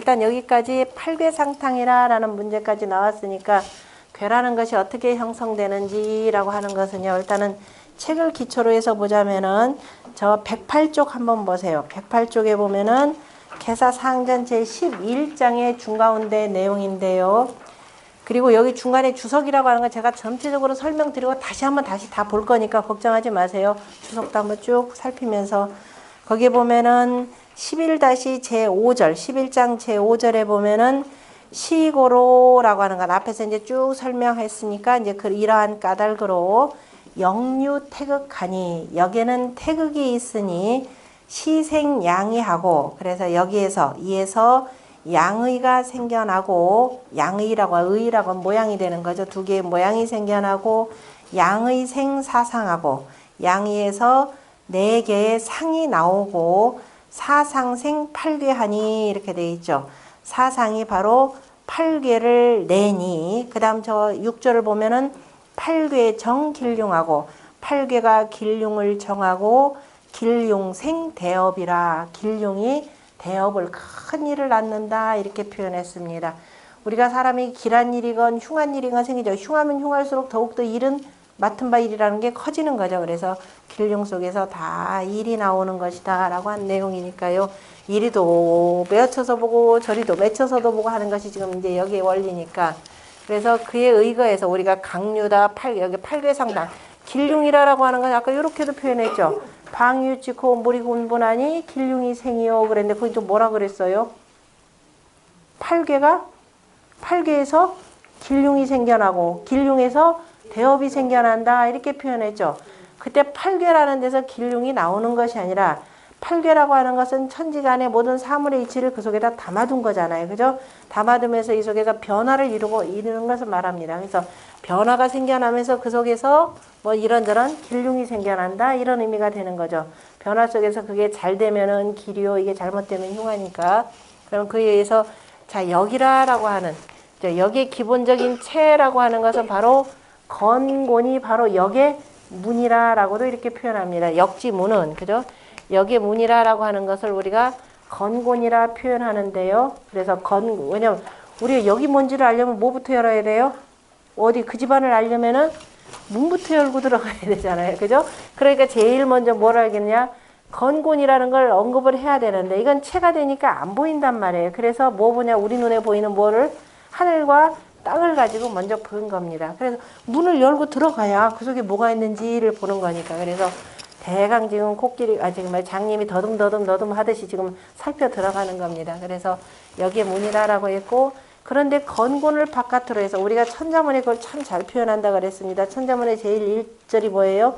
일단 여기까지 팔괘상탕이라는 문제까지 나왔으니까 괴라는 것이 어떻게 형성되는지라고 하는 것은요. 일단은 책을 기초로 해서 보자면은 저 108쪽 한번 보세요. 108쪽에 보면은 개사상전 제11장의 중가운데 내용인데요. 그리고 여기 중간에 주석이라고 하는 건 제가 전체적으로 설명드리고 다시 다 볼 거니까 걱정하지 마세요. 주석도 한번 쭉 살피면서 거기에 보면은 11-제5절, 11장 제5절에 보면은 시고로라고 하는 건 앞에서 이제 쭉 설명했으니까 이제 이러한 까닭으로 영유 태극하니 여기에는 태극이 있으니 시생양의하고 그래서 여기에서 이에서 양의가 생겨나고 양의라고 의라고 모양이 되는 거죠. 두 개의 모양이 생겨나고 양의 생사상하고 양의에서 네 개의 상이 나오고 사상생 팔괘하니 이렇게 돼 있죠. 사상이 바로 팔괘를 내니 그 다음 저 6절을 보면은 팔괘 정길륭하고 팔괘가 길륭을 정하고 길륭생 대업이라 길륭이 대업을 큰 일을 낳는다 이렇게 표현했습니다. 우리가 사람이 길한 일이건 흉한 일이건 생기죠. 흉하면 흉할수록 더욱더 일은 맡은 바 일이라는 게 커지는 거죠. 그래서 길륭 속에서 다 일이 나오는 것이다 라고 한 내용이니까요. 이리도 맺혀서 보고 저리도 맺혀서도 보고 하는 것이 지금 이제 여기에 원리니까 그래서 그에 의거해서 우리가 강류다 여기 팔괘상당 길륭이라고 하는 건 아까 이렇게도 표현했죠. 방유치코 물이 군분하니 길륭이 생이요 그랬는데 거기 또 뭐라 그랬어요? 팔괘에서 길륭이 생겨나고 길륭에서 대업이 생겨난다 이렇게 표현했죠. 그때 팔괘라는 데서 길륭이 나오는 것이 아니라 팔괘라고 하는 것은 천지간의 모든 사물의 이치를 그 속에다 담아둔 거잖아요. 그죠? 담아두면서 이 속에서 변화를 이루는 것을 말합니다. 그래서 변화가 생겨나면서 그 속에서 뭐 이런저런 길륭이 생겨난다 이런 의미가 되는 거죠. 변화 속에서 그게 잘 되면은 길이요 이게 잘못되면 흉하니까 그럼 그에 의해서 자 여기라라고 하는 여기에 기본적인 체라고 하는 것은 바로 건곤이 바로 역의 문이라라고도 이렇게 표현합니다. 역지문은 그죠? 역의 문이라라고 하는 것을 우리가 건곤이라 표현하는데요. 그래서 왜냐면 우리가 역이 뭔지를 알려면 뭐부터 열어야 돼요? 어디 그 집안을 알려면은 문부터 열고 들어가야 되잖아요. 그죠? 그러니까 제일 먼저 뭘 알겠냐? 건곤이라는 걸 언급을 해야 되는데 이건 체가 되니까 안 보인단 말이에요. 그래서 뭐 보냐? 우리 눈에 보이는 뭐를 하늘과 땅을 가지고 먼저 본 겁니다. 그래서 문을 열고 들어가야 그 속에 뭐가 있는지를 보는 거니까. 그래서 대강 지금 코끼리, 지금 장님이 더듬 하듯이 지금 살펴 들어가는 겁니다. 그래서 여기에 문이라라고 했고, 그런데 건곤을 바깥으로 해서 우리가 천자문에 그걸 참 잘 표현한다 그랬습니다. 천자문의 제일 1절이 뭐예요?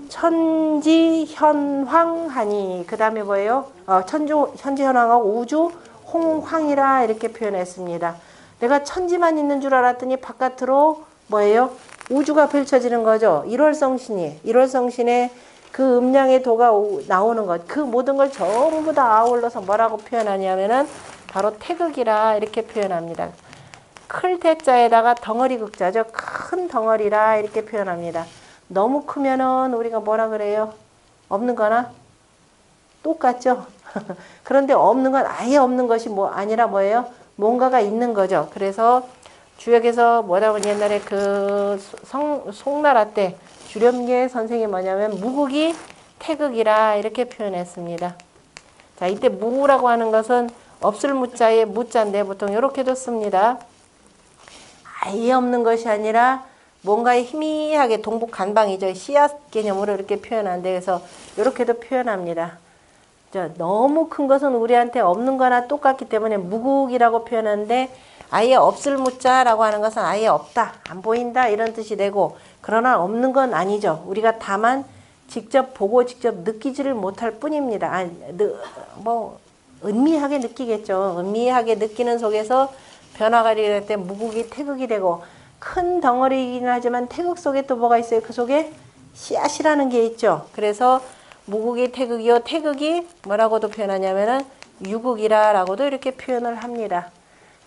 천지현황하니, 그 다음에 뭐예요? 천지현황하고 우주 홍황이라 이렇게 표현했습니다. 내가 천지만 있는 줄 알았더니 바깥으로 뭐예요? 우주가 펼쳐지는 거죠. 1월성신의 그 음량의 도가 나오는 것. 그 모든 걸 전부 다 아울러서 뭐라고 표현하냐면은 바로 태극이라 이렇게 표현합니다. 클 태자에다가 덩어리 극자죠. 큰 덩어리라 이렇게 표현합니다. 너무 크면은 우리가 뭐라 그래요? 없는 거나 똑같죠. 그런데 없는 건 아예 없는 것이 아니라 뭐예요? 뭔가가 있는 거죠. 그래서 주역에서 뭐라고 옛날에 그 송나라 때 주렴계 선생이 뭐냐면 무극이 태극이라 이렇게 표현했습니다. 자, 이때 무라고 하는 것은 없을 무자에 무자인데 보통 이렇게도 씁니다. 아예 없는 것이 아니라 뭔가에 희미하게 동북간방이죠. 씨앗 개념으로 이렇게 표현하는데 그래서 이렇게도 표현합니다. 너무 큰 것은 우리한테 없는 거나 똑같기 때문에 무국이라고 표현하는데 아예 없을 무자라고 하는 것은 아예 없다, 안 보인다 이런 뜻이 되고 그러나 없는 건 아니죠. 우리가 다만 직접 보고 직접 느끼지를 못할 뿐입니다. 은미하게 느끼겠죠. 은미하게 느끼는 속에서 변화가 일어날 때 무국이 태극이 되고 큰 덩어리이긴 하지만 태극 속에 또 뭐가 있어요? 그 속에 씨앗이라는 게 있죠. 그래서 무국이 태극이요. 태극이 뭐라고도 표현하냐면은 유극이라고도 이렇게 표현을 합니다.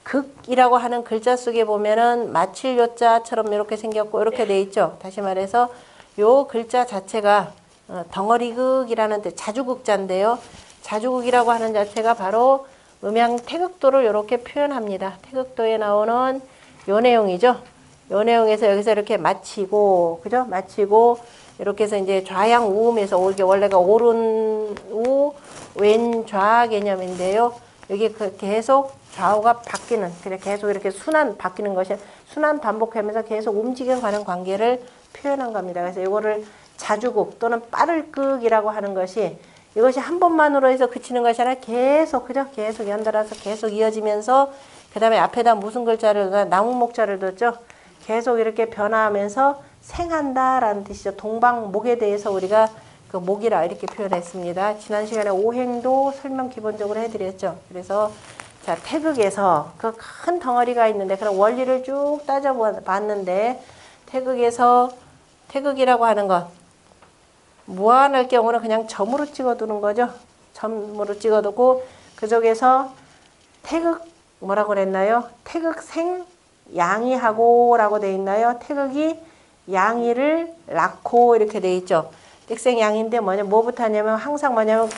극이라고 하는 글자 속에 보면은 마칠 요자처럼 이렇게 생겼고 이렇게 돼 있죠. 다시 말해서 요 글자 자체가 덩어리극이라는 뜻, 자주극자인데요. 자주극이라고 하는 자체가 바로 음양 태극도를 이렇게 표현합니다. 태극도에 나오는 요 내용이죠. 요 내용에서 여기서 이렇게 마치고, 그죠? 마치고, 이렇게 해서 이제 좌양 우음에서 이게 원래가 오른 우, 왼 좌 개념인데요. 여기 계속 좌우가 바뀌는, 그래 계속 이렇게 순환 바뀌는 것이 순환 반복하면서 계속 움직여가는 관계를 표현한 겁니다. 그래서 이거를 자주국 또는 빠를극이라고 하는 것이 이것이 한 번만으로 해서 그치는 것이 아니라 계속, 그죠? 계속 연달아서 계속 이어지면서 그 다음에 앞에다 무슨 글자를, 나무 목자를 뒀죠? 계속 이렇게 변화하면서 생한다라는 뜻이죠. 동방목에 대해서 우리가 그 목이라 이렇게 표현했습니다. 지난 시간에 오행도 설명 기본적으로 해드렸죠. 그래서 자, 태극에서 그 큰 덩어리가 있는데 그런 원리를 쭉 따져봤는데 태극에서 태극이라고 하는 것 무한할 경우는 그냥 점으로 찍어두는 거죠. 점으로 찍어두고 그 속에서 태극 뭐라고 그랬나요? 태극생 양이하고라고 돼 있나요? 태극이 양이를 낳고 이렇게 돼 있죠. 태극생 양인데 뭐부터 하냐면 항상 뭐냐면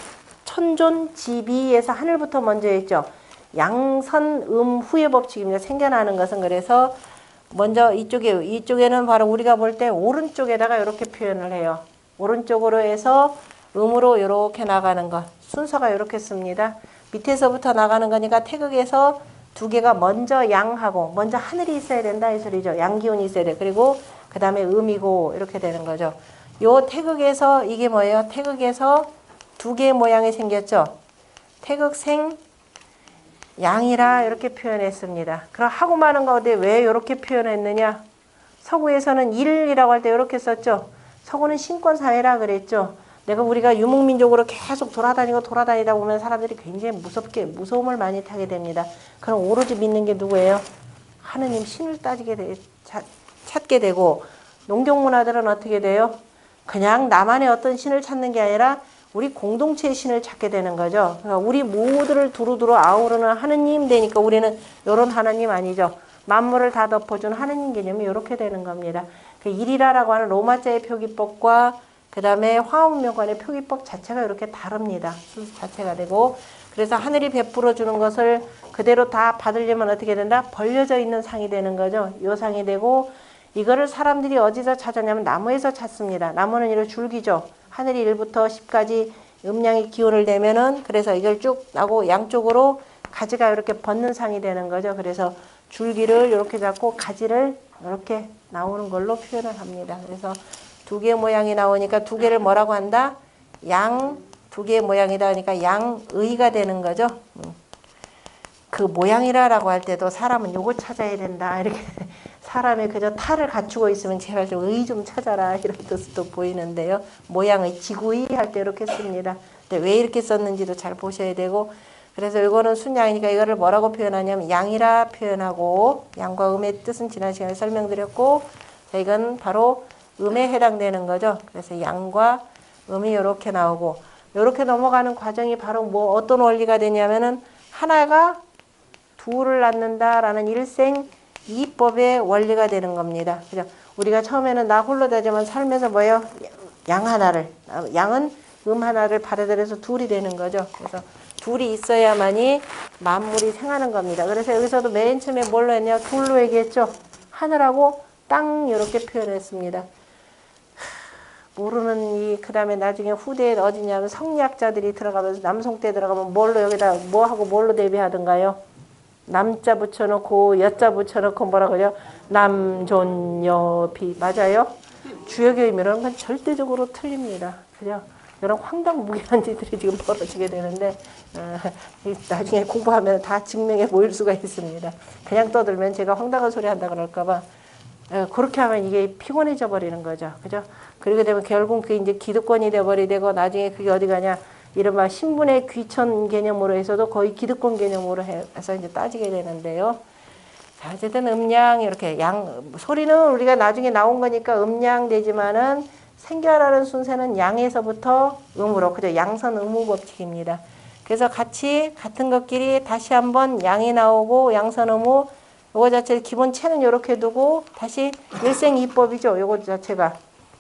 천존지비에서 하늘부터 먼저 있죠. 양선음 후의 법칙입니다. 생겨나는 것은 그래서 먼저 이쪽에는 바로 우리가 볼 때 오른쪽에다가 이렇게 표현을 해요. 오른쪽으로 해서 음으로 이렇게 나가는 것. 순서가 이렇게 씁니다. 밑에서부터 나가는 거니까 태극에서 두 개가 먼저 양하고 먼저 하늘이 있어야 된다 이 소리죠. 양기운이 있어야 돼. 그리고 그 다음에 음이고 이렇게 되는 거죠. 요 태극에서 이게 뭐예요? 태극에서 두 개의 모양이 생겼죠. 태극생 양이라 이렇게 표현했습니다. 그럼 하고 마는 가운데 왜 이렇게 표현했느냐? 서구에서는 일이라고 할 때 이렇게 썼죠. 서구는 신권사회라 그랬죠. 우리가 유목민족으로 계속 돌아다니다 보면 사람들이 굉장히 무서움을 많이 타게 됩니다. 그럼 오로지 믿는 게 누구예요? 하느님 신을 찾게 되고 농경문화들은 어떻게 돼요? 그냥 나만의 어떤 신을 찾는 게 아니라 우리 공동체의 신을 찾게 되는 거죠. 그러니까 우리 모두를 두루두루 아우르는 하느님 되니까 우리는 이런 하느님 아니죠. 만물을 다 덮어준 하느님 개념이 이렇게 되는 겁니다. 그 일이라라고 하는 로마자의 표기법과 그 다음에 화엄명관의 표기법 자체가 이렇게 다릅니다. 순서 자체가 되고 그래서 하늘이 베풀어 주는 것을 그대로 다 받으려면 어떻게 된다? 벌려져 있는 상이 되는 거죠. 요 상이 되고 이거를 사람들이 어디서 찾았냐면 나무에서 찾습니다. 나무는 이런 줄기죠. 하늘이 1부터 10까지 음양의 기운을 내면은 그래서 이걸 쭉 나고 양쪽으로 가지가 이렇게 벗는 상이 되는 거죠. 그래서 줄기를 이렇게 잡고 가지를 이렇게 나오는 걸로 표현을 합니다. 그래서 두 개의 모양이 나오니까 두 개를 뭐라고 한다? 양 두 개의 모양이다 하니까 양의가 되는 거죠. 그 모양이라고 할 때도 사람은 요거 찾아야 된다. 이렇게 사람이 그저 탈을 갖추고 있으면 제발 좀 의 좀 찾아라 이런 뜻도 보이는데요. 모양의 지구의 할 때 이렇게 씁니다. 근데 왜 이렇게 썼는지도 잘 보셔야 되고 그래서 이거는 순양이니까 이거를 뭐라고 표현하냐면 양이라 표현하고 양과 음의 뜻은 지난 시간에 설명드렸고 자, 이건 바로 음에 해당되는 거죠. 그래서 양과 음이 이렇게 나오고 이렇게 넘어가는 과정이 바로 뭐 어떤 원리가 되냐면은 하나가 둘을 낳는다라는 일생이법의 원리가 되는 겁니다. 그죠? 우리가 처음에는 나 홀로 되지만 살면서 뭐예요? 양 하나를 양은 하나를 받아들여서 둘이 되는 거죠. 그래서 둘이 있어야만이 만물이 생하는 겁니다. 그래서 여기서도 맨 처음에 뭘로 했냐? 둘로 얘기했죠. 하늘하고 땅 이렇게 표현했습니다. 모르는 그 다음에 나중에 후대에 어디냐면 성리학자들이 들어가면서 남송 때 들어가면 뭘로 여기다 뭐하고 뭘로 대비하던가요? 남자 붙여놓고 여자 붙여놓고 뭐라 그래요? 남존여비 맞아요? 주역의 의미로는 건 절대적으로 틀립니다. 그죠? 이런 황당무계한 짓들이 지금 벌어지게 되는데 나중에 공부하면 다 증명해 보일 수가 있습니다. 그냥 떠들면 제가 황당한 소리 한다 그럴까봐 그렇게 하면 이게 피곤해져 버리는 거죠. 그죠? 그렇게 되면 결국 그게 이제 기득권이 돼버리고 나중에 그게 어디 가냐? 이른바 신분의 귀천 개념으로 해서도 거의 기득권 개념으로 해서 이제 따지게 되는데요. 자, 어쨌든 음양 이렇게 소리는 우리가 나중에 나온 거니까 음양 되지만은 생겨나는 순서는 양에서부터 음으로 그죠? 양선 음우 법칙입니다. 그래서 같은 것끼리 다시 한번 양이 나오고 양선 음우 요거 자체 기본 체는 이렇게 두고 다시 일생이법이죠. 요거 자체가.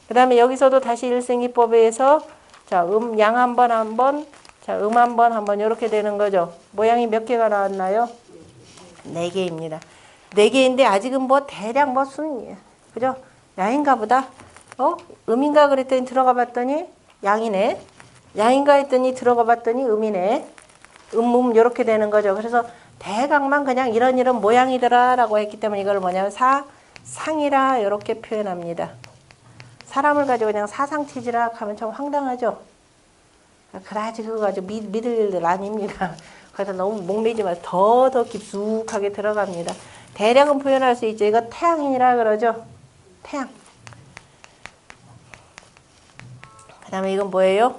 그 다음에 여기서도 다시 일생이법에 의해서 자, 양 한 번 자, 한번 이렇게 되는 거죠. 모양이 몇 개가 나왔나요? 4개입니다. 4개인데 아직은 뭐 대략 뭐 그죠? 양인가 보다. 음인가 그랬더니 들어가 봤더니 양이네. 양인가 했더니 들어가 봤더니 음이네. 이렇게 되는 거죠. 그래서 대강만 그냥 이런 모양이더라 라고 했기 때문에 이걸 뭐냐면 상이라 이렇게 표현합니다. 사람을 가지고 그냥 사상치지라 하면 좀 황당하죠. 그다지 그거 가지고 믿을 일들 아닙니다. 그래서 너무 목매지 마세요. 더 깊숙하게 들어갑니다. 대략은 표현할 수 있죠. 이거 태양이라 그러죠. 태양. 그 다음에 이건 뭐예요?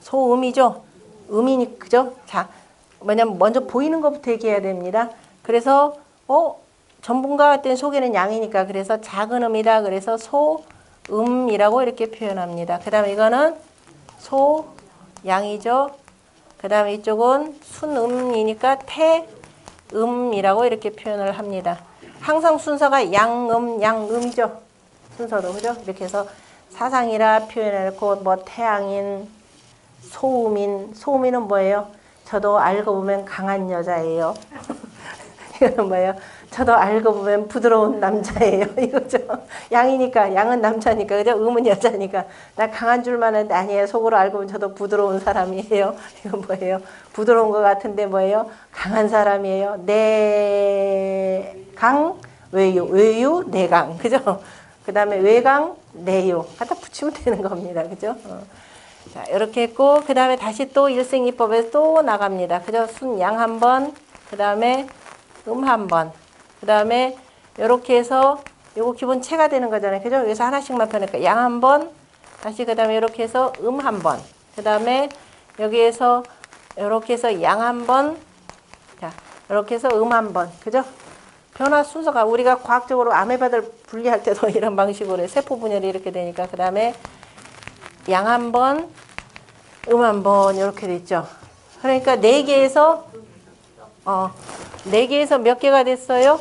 소음이죠. 음이니, 그죠? 자, 뭐냐면 먼저 보이는 것부터 얘기해야 됩니다. 그래서, 전분과 같은 속에는 양이니까, 그래서 작은 음이다. 그래서 소음이라고 이렇게 표현합니다. 그 다음에 이거는 소양이죠. 그 다음에 이쪽은 순음이니까 태음이라고 이렇게 표현을 합니다. 항상 순서가 양음이죠. 순서도, 그죠? 이렇게 해서 사상이라 표현해놓고, 뭐, 태양인, 소음인은 뭐예요? 저도 알고 보면 강한 여자예요. 이거는 뭐예요? 저도 알고 보면 부드러운 남자예요. 이거죠. 양이니까, 양은 남자니까, 그죠? 음은 여자니까. 나 강한 줄만 알았는데 아니에요. 속으로 알고 보면 저도 부드러운 사람이에요. 이건 뭐예요? 부드러운 것 같은데 뭐예요? 강한 사람이에요. 내강, 외유, 내강. 그죠? 그 다음에 외강, 내유. 갖다 붙이면 되는 겁니다. 그죠? 자, 이렇게 했고, 그 다음에 다시 또 일생이법에서 또 나갑니다. 그죠? 순양 한 번, 그 다음에 한 번, 그 다음에 이렇게 해서 요거 기본 체가 되는 거잖아요. 그죠? 여기서 하나씩만 펴니까 양 한 번, 다시 그 다음에 이렇게 해서 한 번, 그 다음에 여기에서 이렇게 해서 양 한 번, 자, 이렇게 해서 한 번, 그죠? 변화 순서가 우리가 과학적으로 아메바들 분리할 때도 이런 방식으로 세포 분열이 이렇게 되니까 그 다음에 양 한 번, 한 번 이렇게 됐죠. 그러니까 4개에서 4개에서 몇 개가 됐어요?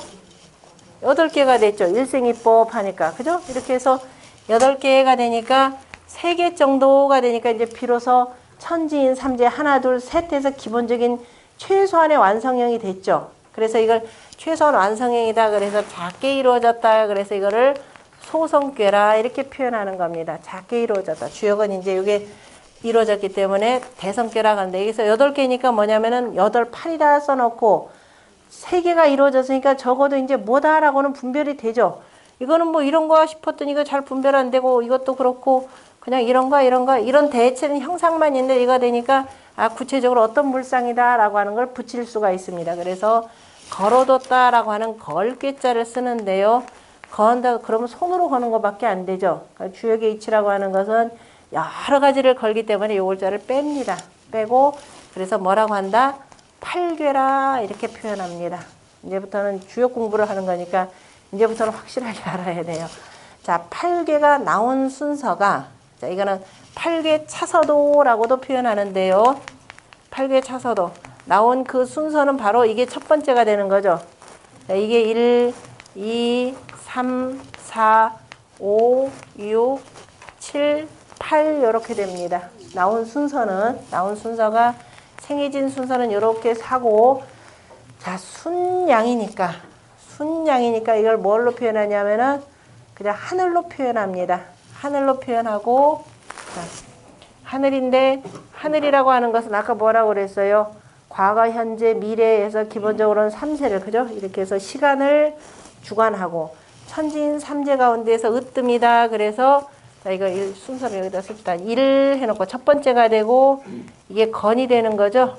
8개가 됐죠. 일생이법 하니까. 그죠? 이렇게 해서 8개가 되니까 3개 정도가 되니까 이제 비로소 천지인 삼재 하나, 둘, 셋 해서 기본적인 최소한의 완성형이 됐죠. 그래서 이걸 최소한 완성형이다. 그래서 작게 이루어졌다. 그래서 이거를 소성괴라 이렇게 표현하는 겁니다. 작게 이루어졌다. 주역은 이제 이게 이루어졌기 때문에 대성괴라고 하는데 여기서 8개니까 뭐냐면은 8판이다 써놓고 3개가 이루어졌으니까 적어도 이제 뭐다라고는 분별이 되죠. 이거는 뭐 이런 거야 싶었더니 이거 잘 분별 안 되고 이것도 그렇고 그냥 이런 이런 대체는 형상만 있는데 이거 되니까 구체적으로 어떤 물상이다라고 하는 걸 붙일 수가 있습니다. 그래서 걸어뒀다라고 하는 걸괴자를 쓰는데요. 거한다 그러면 손으로 거는 것밖에 안 되죠. 그러니까 주역의 이치라고 하는 것은 여러 가지를 걸기 때문에 요 글자를 뺍니다. 빼고 그래서 뭐라고 한다? 팔괴라 이렇게 표현합니다. 이제부터는 주역 공부를 하는 거니까 이제부터는 확실하게 알아야 돼요. 자, 팔괴가 나온 순서가 자 이거는 팔괴 차서도라고도 표현하는데요. 팔괴 차서도 나온 그 순서는 바로 이게 첫 번째가 되는 거죠. 자, 이게 1, 2, 3, 4, 5, 6, 7, 8 이렇게 됩니다. 나온 순서가 생해진 순서는 이렇게 사고 자 순양이니까 이걸 뭘로 표현하냐면은 그냥 하늘로 표현합니다. 하늘로 표현하고 자, 하늘인데 하늘이라고 하는 것은 아까 뭐라고 그랬어요? 과거, 현재, 미래에서 기본적으로는 3세를 그죠? 이렇게 해서 시간을 주관하고 천지인 삼재 가운데에서 으뜸이다. 그래서 자 이거 순서를 여기다 씁시다. 1 해놓고 첫 번째가 되고 이게 건이 되는 거죠.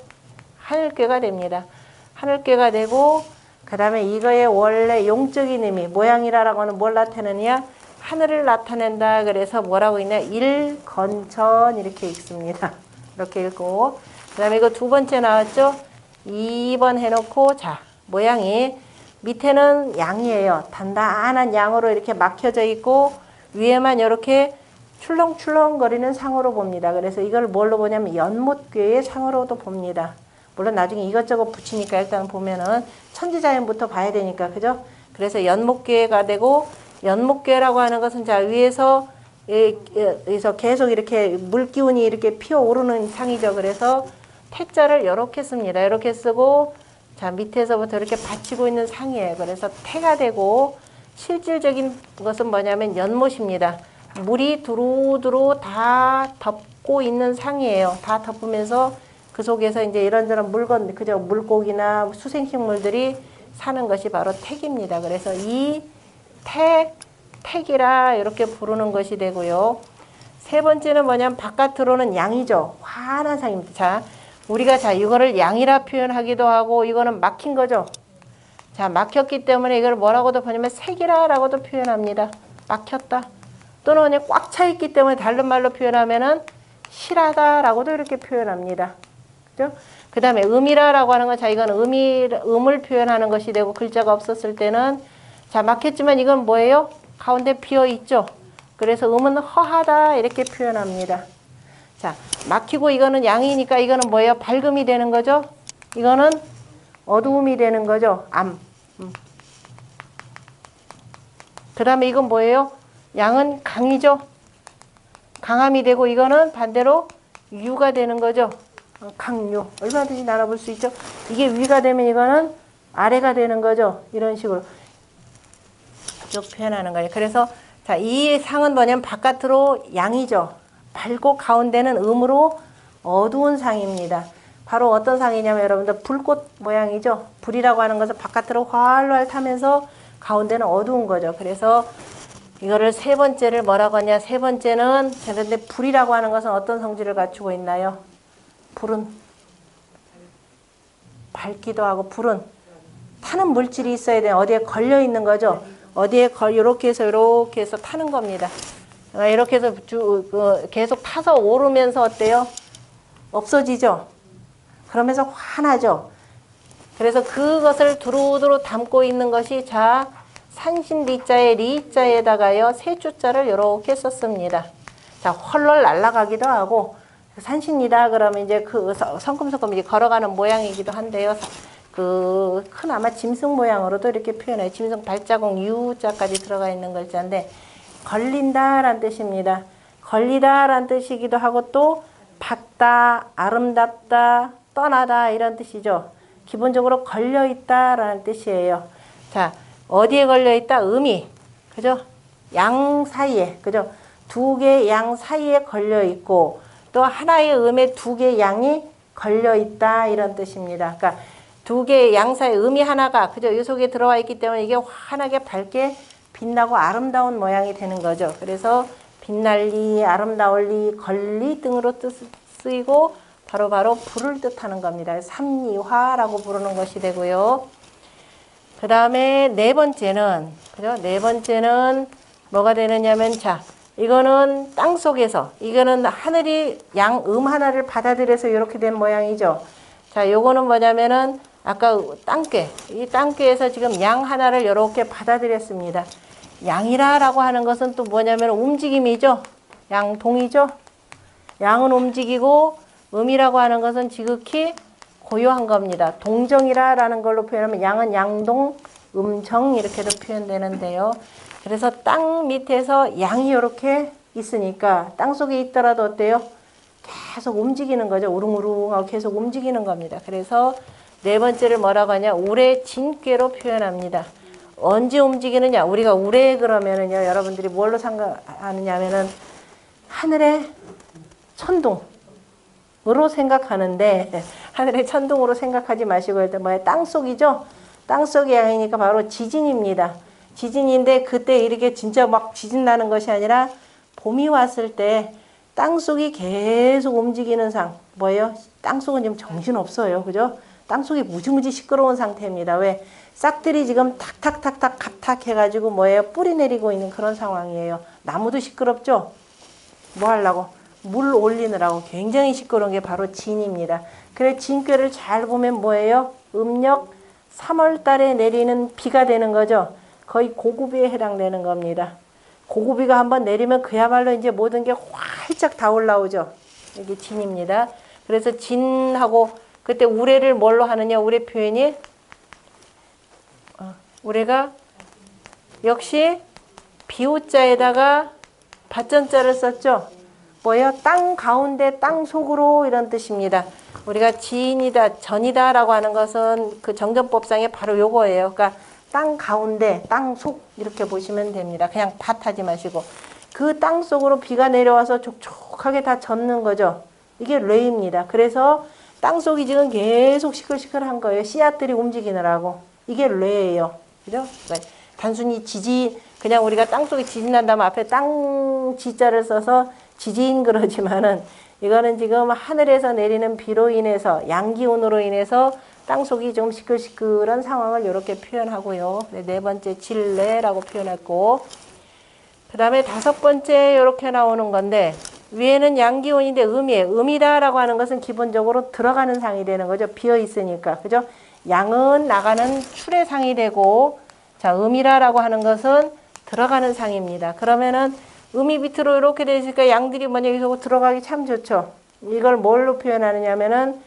하늘괴가 됩니다. 하늘괴가 되고 그 다음에 이거의 원래 용적인 의미 모양이라고 하는 뭘 나타내느냐 하늘을 나타낸다. 그래서 뭐라고 있냐 일건천 이렇게 읽습니다. 이렇게 읽고 그 다음에 이거 두 번째 나왔죠. 2번 해놓고 자 모양이 밑에는 양이에요. 단단한 양으로 이렇게 막혀져 있고 위에만 이렇게 출렁출렁거리는 상으로 봅니다. 그래서 이걸 뭘로 보냐면 연못괴의 상으로도 봅니다. 물론 나중에 이것저것 붙이니까 일단 보면은 천지자연부터 봐야 되니까 그죠? 그래서 연못괴가 되고 연못괴라고 하는 것은 자 위에서 그래서 계속 이렇게 물 기운이 이렇게 피어오르는 상이죠. 그래서 태자를 이렇게 씁니다. 이렇게 쓰고 자 밑에서부터 이렇게 받치고 있는 상이에요. 그래서 태가 되고 실질적인 것은 뭐냐면 연못입니다. 물이 두루두루 다 덮고 있는 상이에요. 다 덮으면서 그 속에서 이제 이런저런 물건, 그저 물고기나 수생식물들이 사는 것이 바로 택입니다. 그래서 이 택이라 이렇게 부르는 것이 되고요. 세 번째는 뭐냐면 바깥으로는 양이죠. 환한 상입니다. 자, 우리가 자 이거를 양이라 표현하기도 하고 이거는 막힌 거죠. 자, 막혔기 때문에 이걸 뭐라고도 보냐면 색이라라고도 표현합니다. 막혔다. 또는 그냥 꽉 차 있기 때문에 다른 말로 표현하면은 실하다라고도 이렇게 표현합니다. 그죠? 그 다음에 음이라라고 하는 건 자, 이건 음을 표현하는 것이 되고 글자가 없었을 때는 자, 막혔지만 이건 뭐예요? 가운데 비어 있죠. 그래서 음은 허하다 이렇게 표현합니다. 자, 막히고 이거는 양이니까 이거는 뭐예요? 밝음이 되는 거죠. 이거는 어두움이 되는 거죠. 그 다음에 이건 뭐예요? 양은 강이죠. 강함이 되고 이거는 반대로 유가 되는 거죠. 강유. 얼마든지 나눠볼 수 있죠. 이게 위가 되면 이거는 아래가 되는 거죠. 이런 식으로 쭉 표현하는 거예요. 그래서 자, 이 상은 뭐냐면 바깥으로 양이죠. 밝고 가운데는 음으로 어두운 상입니다. 바로 어떤 상이냐면 여러분들 불꽃 모양이죠. 불이라고 하는 것은 바깥으로 활활 타면서 가운데는 어두운 거죠. 그래서 이거를 세 번째를 뭐라고 하냐. 세 번째는 그런데 불이라고 하는 것은 어떤 성질을 갖추고 있나요? 불은 밝기도 하고 불은 타는 물질이 있어야 돼요. 어디에 걸려 있는 거죠. 어디에 이렇게 해서 타는 겁니다. 이렇게 해서 계속 타서 오르면서 어때요? 없어지죠. 그러면서 환하죠. 그래서 그것을 두루두루 담고 있는 것이 자 산신리자의 리자에다가요 세주자를 이렇게 썼습니다. 자 헐럴 날아가기도 하고 산신이다 그러면 이제 그 성큼성큼 이제 걸어가는 모양이기도 한데요. 그 큰 아마 짐승 모양으로도 이렇게 표현해요. 짐승 발자국 유자까지 들어가 있는 글자인데 걸린다라는 뜻입니다. 걸리다라는 뜻이기도 하고 또 밝다, 아름답다, 떠나다 이런 뜻이죠. 기본적으로 걸려있다라는 뜻이에요. 자, 어디에 걸려있다? 음이. 그죠? 양 사이에. 그죠? 두 개의 양 사이에 걸려있고 또 하나의 음에 두 개의 양이 걸려있다 이런 뜻입니다. 그러니까 두 개의 양 사이에 음이 하나가 그죠? 이 속에 들어와 있기 때문에 이게 환하게 밝게 빛나고 아름다운 모양이 되는 거죠. 그래서 빛날리, 아름다울리, 걸리 등으로 쓰이고 바로 불을 뜻하는 겁니다. 삼리화라고 부르는 것이 되고요. 그 다음에 네 번째는 그죠? 네 번째는 뭐가 되느냐면 자 이거는 땅 속에서 이거는 하늘이 양 하나를 받아들여서 이렇게 된 모양이죠. 자 요거는 뭐냐면은 아까 땅괴 이 땅괴에서 지금 양 하나를 이렇게 받아들였습니다. 양이라라고 하는 것은 또 뭐냐면 움직임이죠. 양동이죠. 양은 움직이고 음이라고 하는 것은 지극히 고요한 겁니다. 동정이라라는 걸로 표현하면 양은 양동, 음정 이렇게도 표현되는데요. 그래서 땅 밑에서 양이 이렇게 있으니까 땅 속에 있더라도 어때요? 계속 움직이는 거죠. 우릉우릉하고 계속 움직이는 겁니다. 그래서 네 번째를 뭐라고 하냐? 우레 진괴로 표현합니다. 언제 움직이느냐? 우리가 우레 그러면은요, 여러분들이 뭘로 생각하느냐면은 하늘의 천둥으로 생각하는데 하늘의 천둥으로 생각하지 마시고 일단 뭐야? 땅속이죠? 땅속의 양이니까 바로 지진입니다. 지진인데 그때 이렇게 진짜 막 지진 나는 것이 아니라 봄이 왔을 때 땅속이 계속 움직이는 상. 뭐예요? 땅속은 지금 정신없어요. 그죠? 땅속이 무지무지 시끄러운 상태입니다. 왜? 싹들이 지금 탁탁탁탁 갑탁 해가지고 뭐예요? 뿌리 내리고 있는 그런 상황이에요. 나무도 시끄럽죠? 뭐 하려고? 물 올리느라고 굉장히 시끄러운 게 바로 진입니다. 그래 진꾀를 잘 보면 뭐예요? 음력 3월 달에 내리는 비가 되는 거죠. 거의 고구비에 해당되는 겁니다. 고구비가 한번 내리면 그야말로 이제 모든 게 활짝 다 올라오죠. 이게 진입니다. 그래서 진하고 그때 우레를 뭘로 하느냐? 우레 표현이 우레가 역시 비우자에다가 밭전자를 썼죠. 뭐예요? 땅 가운데 땅 속으로 이런 뜻입니다. 우리가 지인이다 전이다 라고 하는 것은 그 정전법상에 바로 요거예요. 그러니까 땅 가운데 땅 속 이렇게 보시면 됩니다. 그냥 밭 하지 마시고 그 땅 속으로 비가 내려와서 촉촉하게 다 젖는 거죠. 이게 뢰입니다. 그래서 땅 속이 지금 계속 시끌시끌한 거예요. 씨앗들이 움직이느라고. 이게 뢰예요. 그죠? 그러니까 단순히 지진, 그냥 우리가 땅 속에 지진 난다면 앞에 땅 지자를 써서 지진 그러지만은 이거는 지금 하늘에서 내리는 비로 인해서 양기온으로 인해서 땅 속이 좀 시끌시끌한 상황을 이렇게 표현하고요. 네 번째 질레라고 표현했고, 그 다음에 다섯 번째 이렇게 나오는 건데, 위에는 양기온인데 음이에요. 음이다라고 하는 것은 기본적으로 들어가는 상이 되는 거죠. 비어 있으니까. 그죠? 양은 나가는 출의 상이 되고, 자, 음이라라고 하는 것은 들어가는 상입니다. 그러면은 음이 밑으로 이렇게 되어 있으니까 양들이 먼저 여기서 들어가기 참 좋죠. 이걸 뭘로 표현하느냐면은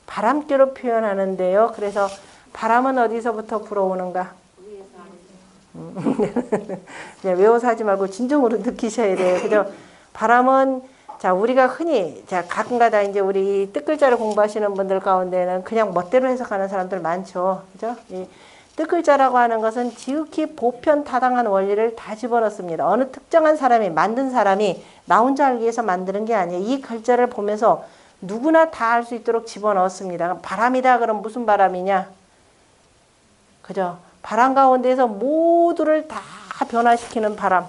바람결로 표현하는데요. 그래서 바람은 어디서부터 불어오는가? 그냥 외워서 하지 말고 진정으로 느끼셔야 돼요. 그죠? 바람은 자, 우리가 흔히 자, 가끔가다 이제 우리 뜻글자를 공부하시는 분들 가운데는 그냥 멋대로 해석하는 사람들 많죠. 그죠? 이 뜻글자라고 하는 것은 지극히 보편타당한 원리를 다 집어넣습니다. 어느 특정한 사람이 만든 사람이 나 혼자 알기 위해서 만드는 게 아니에요. 이 글자를 보면서 누구나 다 알 수 있도록 집어넣었습니다. 바람이다 그럼 무슨 바람이냐? 그죠? 바람 가운데에서 모두를 다 변화시키는 바람.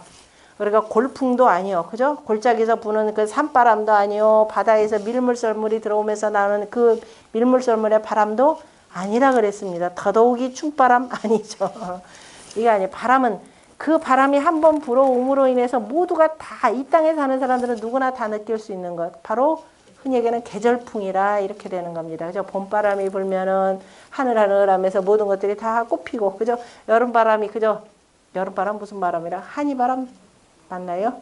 그러니까 골풍도 아니요. 그죠? 골짜기에서 부는 그 산바람도 아니요. 바다에서 밀물썰물이 들어오면서 나는 그 밀물썰물의 바람도 아니라 그랬습니다. 더더욱이 충바람 아니죠. 이게 아니에요. 바람은 그 바람이 한번 불어옴으로 인해서 모두가 다 이 땅에 사는 사람들은 누구나 다 느낄 수 있는 것. 바로 흔히 얘기하는 계절풍이라 이렇게 되는 겁니다. 그죠? 봄바람이 불면은 하늘하늘하면서 모든 것들이 다 꽃피고, 그죠? 여름바람이, 그죠? 여름바람 무슨 바람이라? 한이바람 맞나요?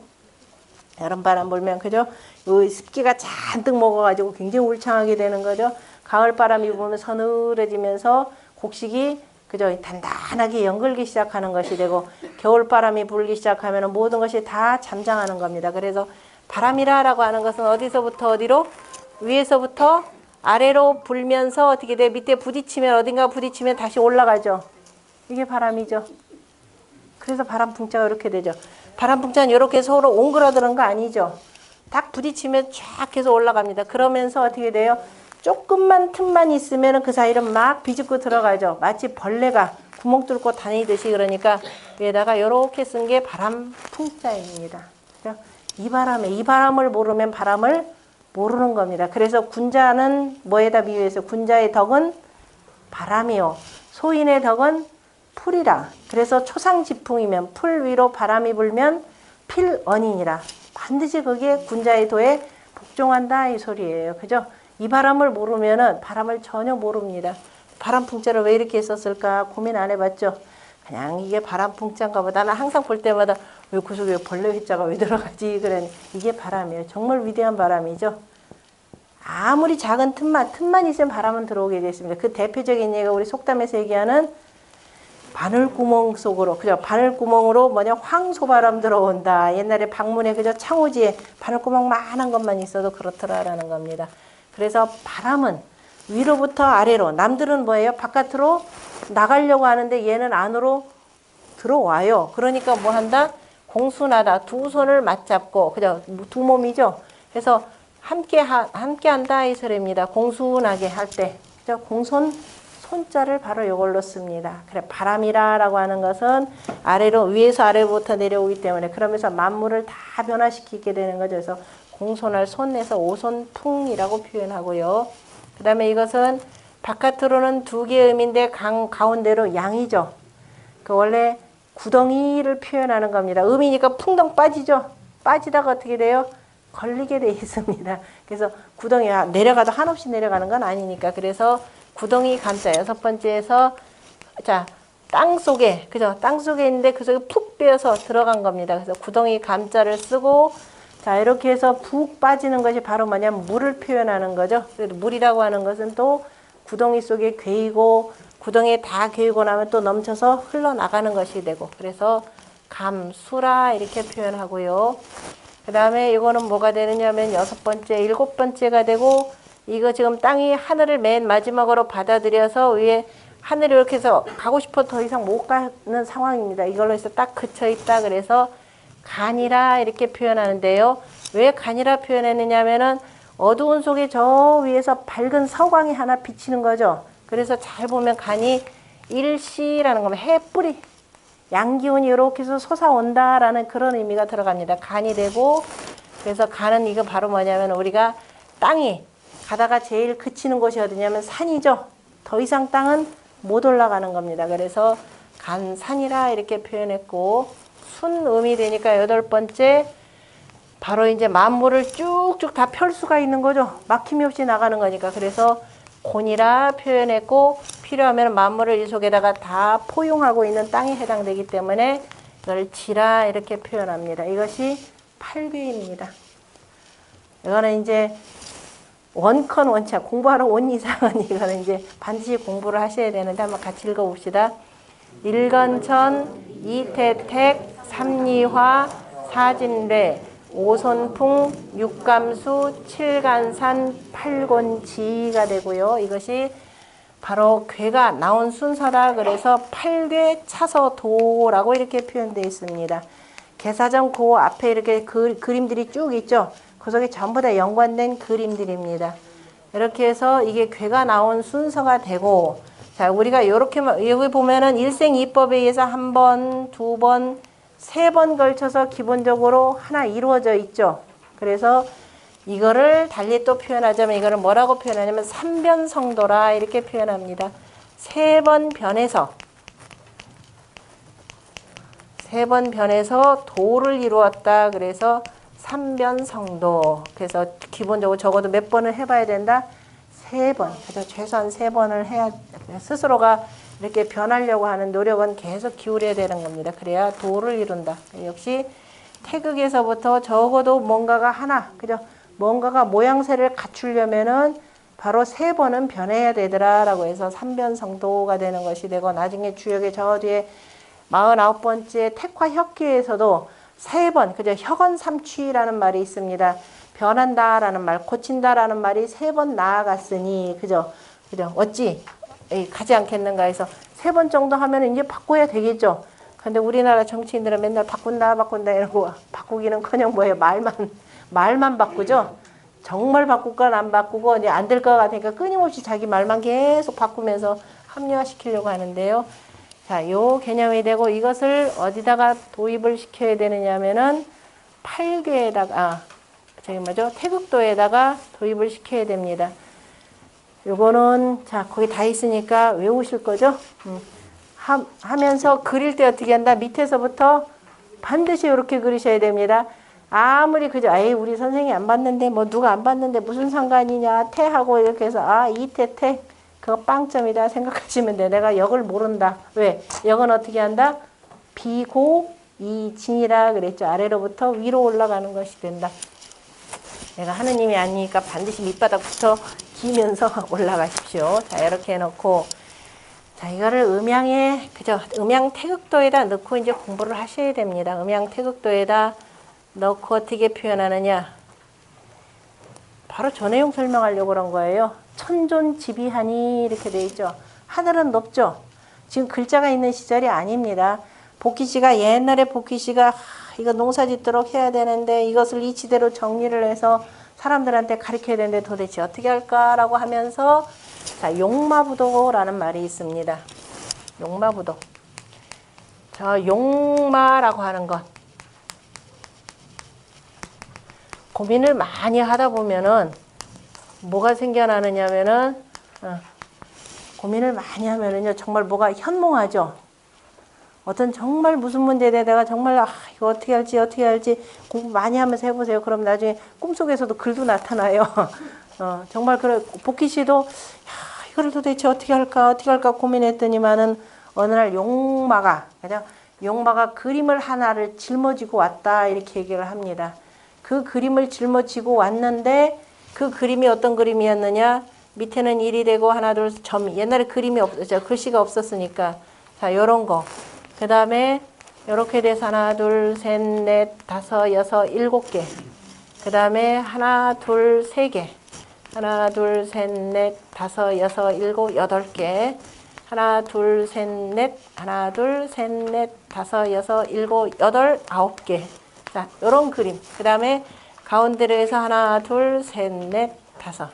여름바람 불면, 그죠? 이 습기가 잔뜩 먹어가지고 굉장히 울창하게 되는 거죠. 가을바람이 불면 서늘해지면서 곡식이, 그죠? 단단하게 연글기 시작하는 것이 되고, 겨울바람이 불기 시작하면 모든 것이 다 잠잠하는 겁니다. 그래서 바람이라고 하는 것은 어디서부터 어디로? 위에서부터 아래로 불면서 어떻게 돼? 밑에 부딪히면 어딘가 부딪히면 다시 올라가죠. 이게 바람이죠. 그래서 바람풍자가 이렇게 되죠. 바람풍자는 이렇게 서로 옹그러드는 거 아니죠. 딱 부딪히면 쫙 해서 올라갑니다. 그러면서 어떻게 돼요? 조금만 틈만 있으면 그 사이를 막 비집고 들어가죠. 마치 벌레가 구멍 뚫고 다니듯이. 그러니까 위에다가 이렇게 쓴 게 바람풍자입니다. 이 바람을 모르면 바람을 모르는 겁니다. 그래서 군자는 뭐에다 비유해서 군자의 덕은 바람이요. 소인의 덕은 풀이라. 그래서 초상지풍이면 풀 위로 바람이 불면 필언이니라. 반드시 그게 군자의 도에 복종한다 이 소리예요. 그죠? 이 바람을 모르면은 바람을 전혀 모릅니다. 바람풍자를 왜 이렇게 했었을까 고민 안 해봤죠? 그냥 이게 바람풍자인가 보다. 나는 항상 볼 때마다 왜 그 속에 벌레 회자가 왜 들어가지? 그러니 이게 바람이에요. 정말 위대한 바람이죠. 아무리 작은 틈만 있으면 바람은 들어오게 되어 있습니다. 그 대표적인 예가 우리 속담에서 얘기하는 바늘구멍 속으로, 그죠? 바늘구멍으로 황소바람 들어온다. 옛날에 방문에 그죠? 창호지에 바늘구멍만한 것만 있어도 그렇더라라는 겁니다. 그래서 바람은 위로부터 아래로, 남들은 뭐예요? 바깥으로 나가려고 하는데 얘는 안으로 들어와요. 그러니까 뭐 한다? 공순하다. 두 손을 맞잡고, 그죠? 두 몸이죠? 그래서 함께 한다 이 소리입니다. 공순하게 할 때. 그죠? 공손, 손자를 바로 이걸로 씁니다. 그래, 바람이라고 하는 것은 아래로, 위에서 아래로부터 내려오기 때문에 그러면서 만물을 다 변화시키게 되는 거죠. 그래서 공손할 손에서 오손풍이라고 표현하고요. 그 다음에 이것은 바깥으로는 두 개의 음인데 가운데로 양이죠. 그 원래 구덩이를 표현하는 겁니다. 음이니까 풍덩 빠지죠. 빠지다가 어떻게 돼요? 걸리게 돼 있습니다. 그래서 구덩이 내려가도 한없이 내려가는 건 아니니까. 그래서 구덩이 감자 여섯 번째에서 자, 땅 속에, 그죠? 땅 속에 있는데 그 속에 푹 빼어서 들어간 겁니다. 그래서 구덩이 감자를 쓰고, 자, 이렇게 해서 푹 빠지는 것이 바로 뭐냐면 물을 표현하는 거죠. 물이라고 하는 것은 또 구덩이 속에 괴이고, 구덩이에 다 괴이고 나면 또 넘쳐서 흘러나가는 것이 되고, 그래서 감수라 이렇게 표현하고요. 그 다음에 이거는 뭐가 되느냐면 6번째, 7번째가 되고, 이거 지금 땅이 하늘을 맨 마지막으로 받아들여서 위에 하늘이 이렇게 해서 가고 싶어 더 이상 못 가는 상황입니다. 이걸로 해서 딱 그쳐 있다. 그래서 간이라 이렇게 표현하는데요. 왜 간이라 표현했느냐면은 어두운 속에 저 위에서 밝은 서광이 하나 비치는 거죠. 그래서 잘 보면 간이 일시라는 거면 해뿌리, 양기운이 이렇게 해서 솟아온다라는 그런 의미가 들어갑니다. 간이 되고, 그래서 간은 이거 바로 뭐냐면 우리가 땅이 가다가 제일 그치는 곳이 어디냐면 산이죠. 더 이상 땅은 못 올라가는 겁니다. 그래서 간산이라 이렇게 표현했고, 순음이 되니까 8번째, 바로 이제 만물을 쭉쭉 다 펼 수가 있는 거죠. 막힘이 없이 나가는 거니까. 그래서 곤이라 표현했고, 필요하면 만물을 이 속에다가 다 포용하고 있는 땅에 해당되기 때문에 이걸 지라 이렇게 표현합니다. 이것이 팔괴입니다. 이거는 이제 원컨 원차 공부하러 온 이상은 이거는 이제 반드시 공부를 하셔야 되는데 한번 같이 읽어봅시다. 일건천, 이태택, 삼리화, 사진례, 오손풍, 육감수, 칠간산, 팔곤지가 되고요. 이것이 바로 괴가 나온 순서다. 그래서 팔괴 차서도라고 이렇게 표현되어 있습니다. 개사전 그 앞에 이렇게 그림들이 쭉 있죠. 그 속에 전부 다 연관된 그림들입니다. 이렇게 해서 이게 괴가 나온 순서가 되고, 자, 우리가 이렇게 여기 보면은 일생이법에 의해서 한 번, 두 번, 세 번 걸쳐서 기본적으로 하나 이루어져 있죠. 그래서 이거를 달리 또 표현하자면 이거를 뭐라고 표현하냐면 삼변성도라 이렇게 표현합니다. 세 번 변해서 도를 이루었다. 그래서 삼변성도. 그래서 기본적으로 적어도 몇 번을 해봐야 된다? 3번. 그래서 최소한 3번을 해야, 스스로가 이렇게 변하려고 하는 노력은 계속 기울여야 되는 겁니다. 그래야 도를 이룬다. 역시 태극에서부터 적어도 뭔가가 하나, 그죠? 뭔가가 모양새를 갖추려면은 바로 3번은 변해야 되더라라고 해서 삼변성도가 되는 것이 되고, 나중에 주역의 저 뒤에 49번째 택화혁기에서도 3번, 그죠? 혁언삼취라는 말이 있습니다. 변한다라는 말, 고친다라는 말이 3번 나아갔으니, 그죠? 어찌 가지 않겠는가 해서 3번 정도 하면 이제 바꿔야 되겠죠. 근데 우리나라 정치인들은 맨날 바꾼다 이러고 바꾸기는커녕 뭐예요? 말만 바꾸죠. 정말 바꿀 건 안 바꾸고 이제 안 될 것 같으니까 끊임없이 자기 말만 계속 바꾸면서 합리화시키려고 하는데요. 자, 요 개념이 되고, 이것을 어디다가 도입을 시켜야 되느냐면은 팔괴에다가, 태극도에다가 도입을 시켜야 됩니다. 요거는, 자, 거기 다 있으니까 외우실 거죠? 하면서 그릴 때 어떻게 한다? 밑에서부터 반드시 이렇게 그리셔야 됩니다. 아무리 그죠? 에이, 우리 선생이 안 봤는데, 뭐 누가 안 봤는데 무슨 상관이냐? 태하고 이렇게 해서, 이태 그거 빵점이다 생각하시면 돼. 내가 역을 모른다. 왜? 역은 어떻게 한다? 비고 이진이라 그랬죠. 아래로부터 위로 올라가는 것이 된다. 내가 하느님이 아니니까 반드시 밑바닥부터 기면서 올라가십시오. 자, 이렇게 해놓고, 자, 이거를 음양에, 그죠? 음양 태극도에다 넣고 이제 공부를 하셔야 됩니다. 음양 태극도에다 넣고 어떻게 표현하느냐? 바로 저 내용 설명하려고 그런 거예요. 천존지비하니 이렇게 돼 있죠. 하늘은 높죠. 지금 글자가 있는 시절이 아닙니다. 복희씨가 옛날에 복희씨가 이거 농사 짓도록 해야 되는데 이것을 이치대로 정리를 해서 사람들한테 가르쳐야 되는데 도대체 어떻게 할까라고 하면서, 자, 용마부도라는 말이 있습니다. 용마부도. 저 용마라고 하는 것. 고민을 많이 하다 보면은 뭐가 생겨나느냐면은, 고민을 많이 하면은요, 정말 뭐가 현몽하죠. 어떤 정말 무슨 문제에 대해 내가 정말 이거 어떻게 할지 공부 많이 하면서 해보세요. 그럼 나중에 꿈속에서도 글도 나타나요. 정말 그래. 복희 씨도 이거를 도대체 어떻게 할까 고민했더니만은 어느 날 용마가 그림을 하나를 짊어지고 왔다 이렇게 얘기를 합니다. 그 그림을 짊어지고 왔는데 그 그림이 어떤 그림이었느냐? 밑에는 일이 되고 하나 둘 점. 옛날에 그림이 글씨가 없었으니까 자, 요런 거. 그 다음에 이렇게 돼서 하나, 둘, 셋, 넷, 다섯, 여섯, 일곱 개. 그 다음에 하나, 둘, 세 개. 하나, 둘, 셋, 넷, 다섯, 여섯, 일곱, 여덟 개. 하나, 둘, 셋, 넷. 하나, 둘, 셋, 넷, 다섯, 여섯, 일곱, 여덟, 아홉 개. 자, 요런 그림. 그 다음에 가운데로 해서 하나, 둘, 셋, 넷, 다섯.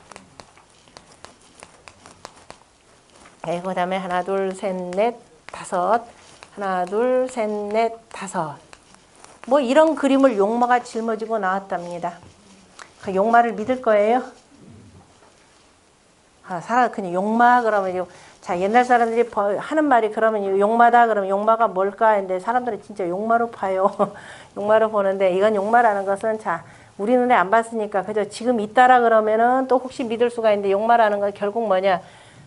네, 그 다음에 하나, 둘, 셋, 넷, 다섯. 하나, 둘, 셋, 넷, 다섯. 뭐 이런 그림을 용마가 짊어지고 나왔답니다. 그 용마를 믿을 거예요? 그냥 용마 그러면 자, 옛날 사람들이 하는 말이 그러면 용마다 그러면 용마가 뭘까 했는데 사람들이 진짜 용마로 봐요. 용마로 보는데 이건 용마라는 것은 자, 우리 눈에 안 봤으니까 그죠? 지금 있다라 그러면은 또 혹시 믿을 수가 있는데 용마라는 건 결국 뭐냐?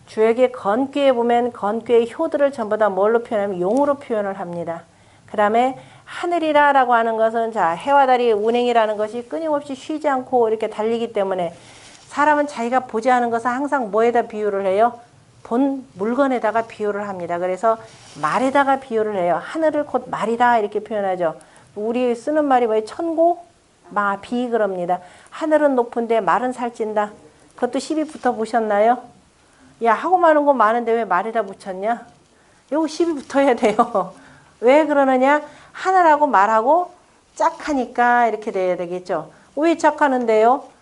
주역의 건귀에 보면 건귀의 효들을 전부 다 뭘로 표현하면 용으로 표현을 합니다. 그 다음에 하늘이라라고 하는 것은 자, 해와 달이 운행이라는 것이 끊임없이 쉬지 않고 이렇게 달리기 때문에 사람은 자기가 보지 않은 것을 항상 뭐에다 비유를 해요? 본 물건에다가 비유를 합니다. 그래서 말에다가 비유를 해요. 하늘을 곧 말이다 이렇게 표현하죠. 우리 쓰는 말이 뭐예요? 천고 마비 그럽니다. 하늘은 높은데 말은 살찐다. 그것도 시비 붙어 보셨나요? 야, 하고 많은 거 많은데 왜 말에다 붙였냐? 이거 시비 붙어야 돼요. 왜 그러느냐? 하늘하고 말하고 짝하니까 이렇게 돼야 되겠죠. 왜 짝하는데요?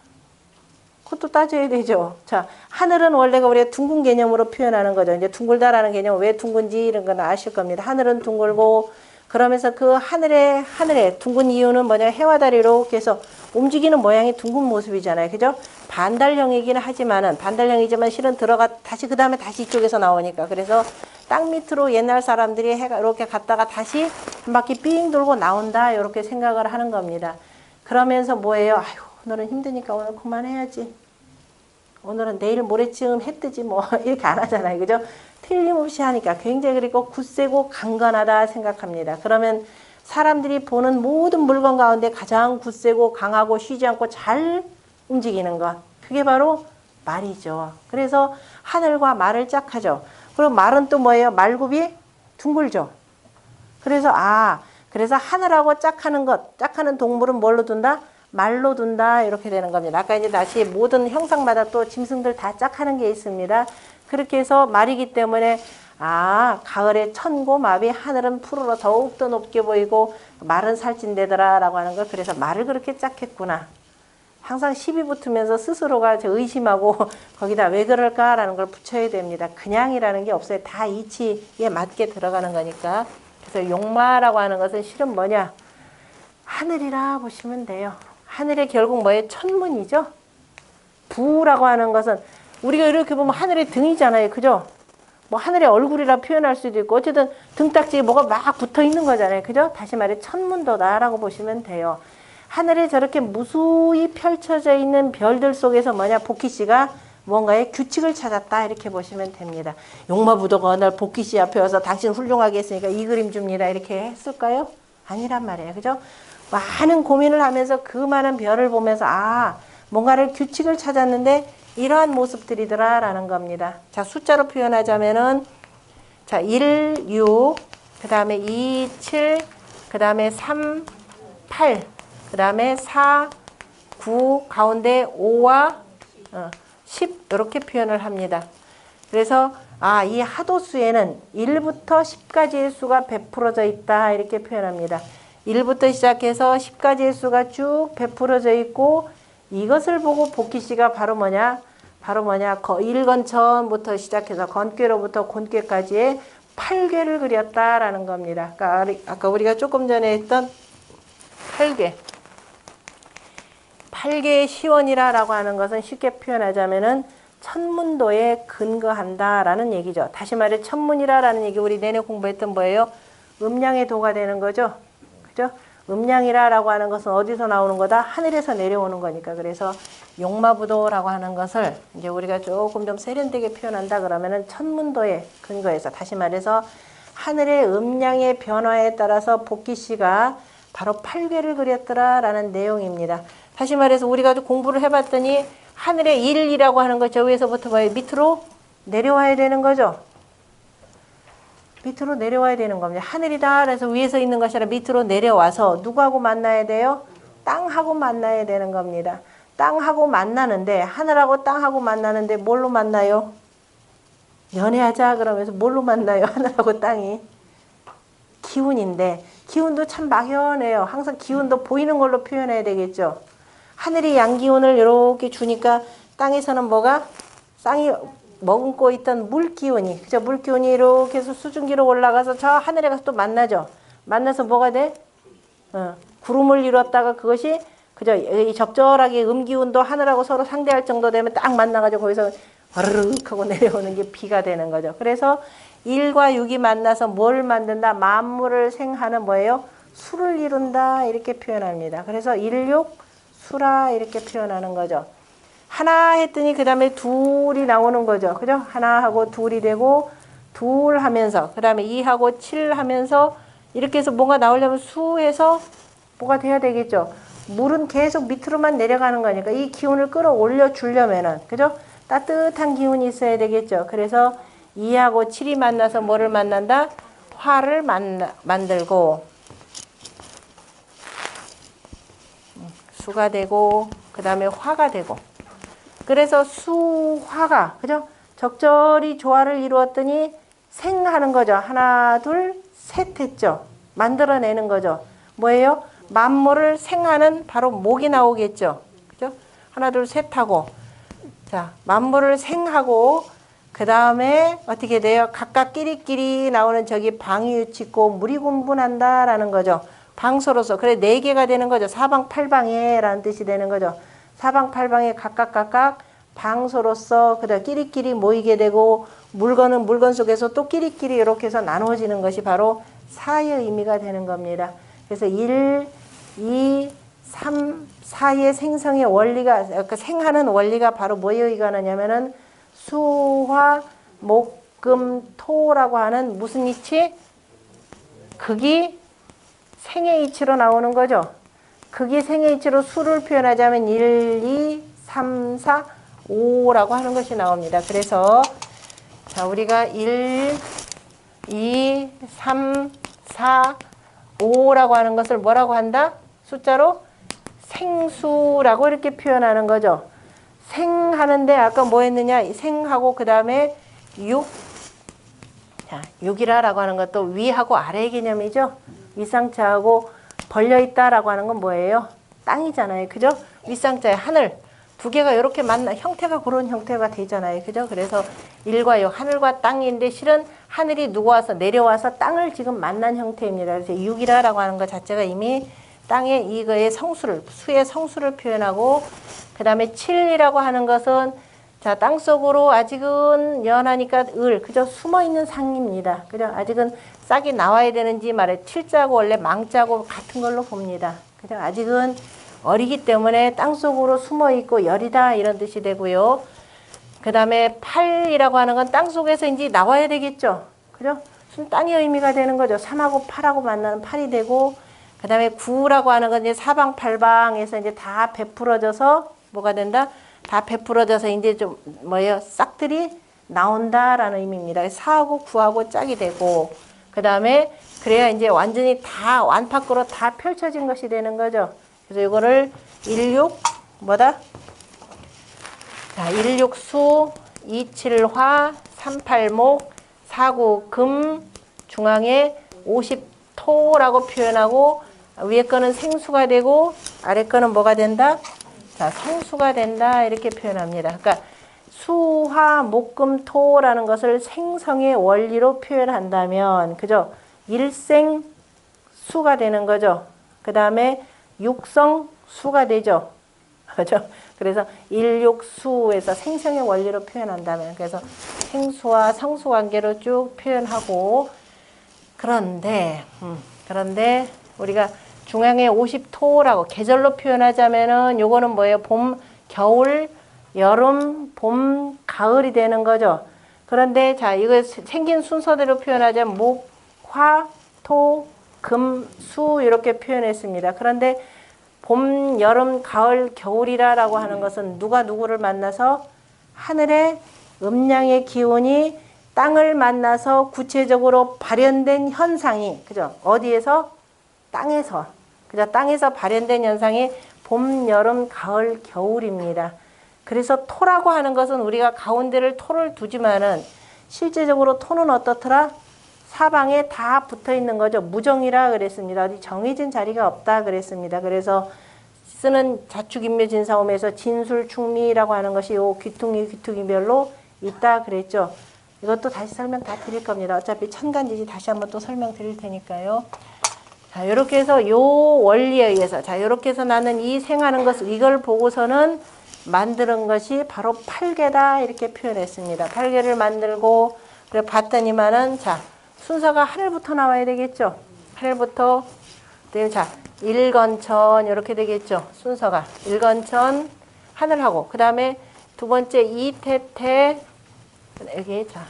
그것도 따져야 되죠. 자, 하늘은 원래가 우리가 둥근 개념으로 표현하는 거죠. 이제 둥글다라는 개념은 왜 둥근지 이런 건 아실 겁니다. 하늘은 둥글고 그러면서 그 하늘에 둥근 이유는 뭐냐? 해와 달이 이렇게 해서 움직이는 모양이 둥근 모습이잖아요. 그죠? 반달형이긴 하지만은 반달형이지만 실은 다시 그 다음에 다시 이쪽에서 나오니까 그래서 땅 밑으로 옛날 사람들이 해가 이렇게 갔다가 다시 한 바퀴 삥 돌고 나온다 이렇게 생각을 하는 겁니다. 그러면서 뭐예요? 아휴, 오늘은 힘드니까 오늘 그만해야지. 오늘은 내일 모레쯤 해 뜨지 뭐 이렇게 안 하잖아요. 그죠? 틀림없이 하니까 굉장히 그리고 굳세고 강건하다 생각합니다. 그러면 사람들이 보는 모든 물건 가운데 가장 굳세고 강하고 쉬지 않고 잘 움직이는 것. 그게 바로 말이죠. 그래서 하늘과 말을 짝하죠. 그리고 말은 또 뭐예요? 말굽이 둥글죠. 그래서 그래서 하늘하고 짝하는 것, 짝하는 동물은 뭘로 둔다? 말로 둔다 이렇게 되는 겁니다. 아까 이제 다시 모든 형상마다 또 짐승들 다 짝하는 게 있습니다. 그렇게 해서 말이기 때문에 가을에 천고 마비 하늘은 푸르러 더욱더 높게 보이고 말은 살찐대더라 라고 하는 걸 그래서 말을 그렇게 짝했구나. 항상 시비 붙으면서 스스로가 의심하고 거기다 왜 그럴까라는 걸 붙여야 됩니다. 그냥이라는 게 없어요. 다 이치에 맞게 들어가는 거니까. 그래서 용마라고 하는 것은 실은 뭐냐? 하늘이라 보시면 돼요. 하늘의 결국 뭐예요? 천문이죠. 부라고 하는 것은 우리가 이렇게 보면 하늘의 등이잖아요. 그죠? 뭐 하늘의 얼굴이라 표현할 수도 있고 어쨌든 등딱지에 뭐가 막 붙어 있는 거잖아요. 그죠? 다시 말해 천문도다라고 보시면 돼요. 하늘에 저렇게 무수히 펼쳐져 있는 별들 속에서 뭐냐? 복희씨가 뭔가의 규칙을 찾았다 이렇게 보시면 됩니다. 용마부도가 어느 날 복희씨 앞에 와서 당신 훌륭하게 했으니까 이 그림 줍니다 이렇게 했을까요? 아니란 말이에요. 그죠? 많은 고민을 하면서 그 많은 별을 보면서 뭔가를 규칙을 찾았는데 이러한 모습들이더라 라는 겁니다. 자, 숫자로 표현하자면은 자, 1, 6, 그 다음에 2, 7, 그 다음에 3, 8, 그 다음에 4, 9, 가운데 5와 10 이렇게 표현을 합니다. 그래서 이 하도수에는 1부터 10까지의 수가 베풀어져 있다 이렇게 표현합니다. 1부터 시작해서 10까지의 수가 쭉 베풀어져 있고 이것을 보고 복희씨가 바로 뭐냐? 일건천부터 시작해서 건괴로부터 곤괴까지의 8괴를 그렸다라는 겁니다. 그러니까 아까 우리가 조금 전에 했던 8괴. 8개의 시원이라고 하는 것은 쉽게 표현하자면은 천문도에 근거한다라는 얘기죠. 다시 말해 천문이라는 얘기 우리 내내 공부했던 뭐예요? 음양의 도가 되는 거죠. 그죠? 음양이라고 하는 것은 어디서 나오는 거다? 하늘에서 내려오는 거니까. 그래서 용마부도라고 하는 것을 이제 우리가 조금 좀 세련되게 표현한다 그러면은 천문도에 근거해서 다시 말해서 하늘의 음양의 변화에 따라서 복희씨가 바로 8괴를 그렸더라라는 내용입니다. 다시 말해서 우리가 공부를 해봤더니 하늘의 일이라고 하는 거 저 위에서부터 밑으로 내려와야 되는 거죠. 밑으로 내려와야 되는 겁니다. 하늘이다 그래서 위에서 있는 것이 아니라 밑으로 내려와서 누구하고 만나야 돼요? 땅하고 만나야 되는 겁니다. 땅하고 만나는데 하늘하고 땅하고 만나는데 뭘로 만나요? 연애하자 그러면서 뭘로 만나요? 하늘하고 땅이 기운인데 기운도 참 막연해요. 항상 기운도 보이는 걸로 표현해야 되겠죠. 하늘이 양기운을 이렇게 주니까 땅에서는 뭐가 땅이 머금고 있던 물기운이 그죠? 물기운이 이렇게 해서 수증기로 올라가서 저 하늘에 가서 또 만나죠. 만나서 뭐가 돼? 구름을 이뤘다가 그것이 그죠? 적절하게 음기운도 하늘하고 서로 상대할 정도 되면 딱 만나가지고 거기서 와르륵 하고 내려오는 게 비가 되는 거죠. 그래서 1과 6이 만나서 뭘 만든다? 만물을 생하는 뭐예요? 수를 이룬다 이렇게 표현합니다. 그래서 1, 6 수라 이렇게 표현하는 거죠. 하나 했더니 그 다음에 둘이 나오는 거죠. 그죠? 하나하고 둘이 되고 둘 하면서 그 다음에 2하고 7 하면서 이렇게 해서 뭔가 나오려면 수에서 뭐가 돼야 되겠죠. 물은 계속 밑으로만 내려가는 거니까 이 기운을 끌어올려 주려면은 그죠? 따뜻한 기운이 있어야 되겠죠. 그래서 2하고 7이 만나서 뭐를 만난다? 화를 만들고 수가 되고 그 다음에 화가 되고 그래서 수화가 그죠? 적절히 조화를 이루었더니 생하는 거죠. 하나 둘 셋 했죠. 만들어내는 거죠. 뭐예요? 만물을 생하는 바로 목이 나오겠죠. 그죠? 하나 둘 셋 하고 자 만물을 생하고 그 다음에 어떻게 돼요? 각각 끼리끼리 나오는 저기 방이 유치고 물이 분분한다라는 거죠. 방소로서 그래 4개가 되는 거죠. 사방팔방에 라는 뜻이 되는 거죠. 사방팔방에 각각 방소로서 그래 끼리끼리 모이게 되고 물건은 물건 속에서 또 끼리끼리 이렇게 해서 나누어지는 것이 바로 사의 의미가 되는 겁니다. 그래서 1, 2, 3, 4의 생성의 원리가 그러니까 생하는 원리가 바로 뭐에 의관하냐면은 수화 목금 토라고 하는 무슨 이치? 극이 생의 이치로 나오는 거죠. 극이 생의 이치로 수를 표현하자면 1, 2, 3, 4, 5라고 하는 것이 나옵니다. 그래서 자 우리가 1, 2, 3, 4, 5라고 하는 것을 뭐라고 한다? 숫자로 생수라고 이렇게 표현하는 거죠. 생하는데 아까 뭐 했느냐? 생하고 그 다음에 6. 자, 6이라고 하는 것도 위하고 아래 개념이죠. 윗상자하고 벌려있다라고 하는 건 뭐예요? 땅이잖아요. 그죠? 윗상자에 하늘. 두 개가 이렇게 만나, 형태가 그런 형태가 되잖아요. 그죠? 그래서 1과 6, 하늘과 땅인데 실은 하늘이 누워와서 내려와서 땅을 지금 만난 형태입니다. 그래서 6이라고 하는 것 자체가 이미 땅의 이거의 성수를, 수의 성수를 표현하고 그 다음에 7이라고 하는 것은 자, 땅속으로 아직은 연하니까 그죠? 숨어있는 상입니다. 그죠? 아직은 싹이 나와야 되는지 말해 7자고 원래 망자고 같은 걸로 봅니다. 그죠? 아직은 어리기 때문에 땅속으로 숨어있고 열이다 이런 뜻이 되고요. 그 다음에 8이라고 하는 건 땅속에서 이제 나와야 되겠죠. 그죠? 땅의 의미가 되는 거죠. 3하고 8하고 만나는 8이 되고 그 다음에 9라고 하는 건 이제 사방팔방에서 이제 다 베풀어져서 뭐가 된다? 다 베풀어져서 이제 좀 뭐예요? 싹들이 나온다라는 의미입니다. 4하고 9하고 짝이 되고 그 다음에 그래야 이제 완전히 다 완파크로 다 펼쳐진 것이 되는 거죠. 그래서 이거를 16 뭐다? 자, 16수, 27화, 38목, 49금, 중앙에 50토라고 표현하고 위에 거는 생수가 되고 아래 거는 뭐가 된다? 자, 성수가 된다 이렇게 표현합니다. 그러니까 수화 목금 토라는 것을 생성의 원리로 표현한다면 그죠? 일생수가 되는 거죠. 그 다음에 육성수가 되죠. 그죠? 그래서 일육수에서 생성의 원리로 표현한다면 그래서 생수와 성수 관계로 쭉 표현하고 그런데 우리가 중앙에 50토라고 계절로 표현하자면은 요거는 뭐예요? 봄, 겨울, 여름, 봄, 가을이 되는 거죠. 그런데 자, 이거 생긴 순서대로 표현하자면 목, 화, 토, 금, 수 이렇게 표현했습니다. 그런데 봄, 여름, 가을, 겨울이라고 하는 것은 누가 누구를 만나서 하늘의 음양의 기운이 땅을 만나서 구체적으로 발현된 현상이, 그죠? 어디에서? 땅에서. 그죠? 땅에서 발현된 현상이 봄, 여름, 가을, 겨울입니다. 그래서 토라고 하는 것은 우리가 가운데를 토를 두지만은 실제적으로 토는 어떻더라? 사방에 다 붙어 있는 거죠. 무정이라 그랬습니다. 어디 정해진 자리가 없다 그랬습니다. 그래서 쓰는 자축인묘진사홈에서 진술충미라고 하는 것이 요 귀퉁이별로 있다 그랬죠. 이것도 다시 설명 다 드릴 겁니다. 어차피 천간지지 다시 한번 또 설명 드릴 테니까요. 자, 이렇게 해서 요 원리에 의해서, 자, 이렇게 해서 나는 이 생하는 것, 이걸 보고서는 만드는 것이 바로 팔계다 이렇게 표현했습니다. 팔계를 만들고 그래 봤더니만은, 자, 순서가 하늘부터 나와야 되겠죠. 하늘부터, 자, 일건천 이렇게 되겠죠. 순서가 일건천 하늘하고, 그 다음에 두 번째 이태태, 여기, 자,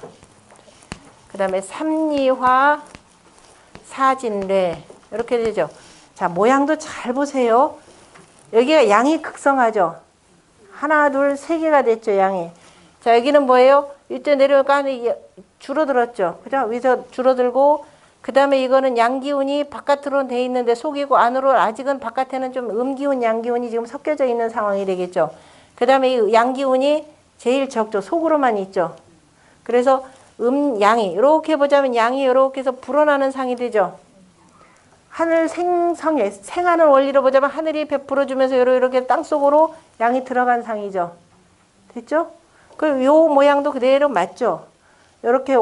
그 다음에 삼리화 사진례 이렇게 되죠. 자, 모양도 잘 보세요. 여기가 양이 극성하죠. 하나, 둘, 세 개가 됐죠, 양이. 자, 여기는 뭐예요? 이때 내려가 줄어들었죠. 그죠? 위에서 줄어들고, 그 다음에 이거는 양기운이 바깥으로 돼 있는데 속이고 안으로 아직은 바깥에는 좀 음기운, 양기운이 지금 섞여져 있는 상황이 되겠죠. 그 다음에 이 양기운이 제일 적죠. 속으로만 있죠. 그래서 양이, 이렇게 보자면 양이 이렇게 해서 불어나는 상이 되죠. 하늘 생성에, 생하는 원리로 보자면 하늘이 베풀어주면서 이렇게 땅속으로 양이 들어간 상이죠. 됐죠? 그리고 요 모양도 그대로 맞죠? 이렇게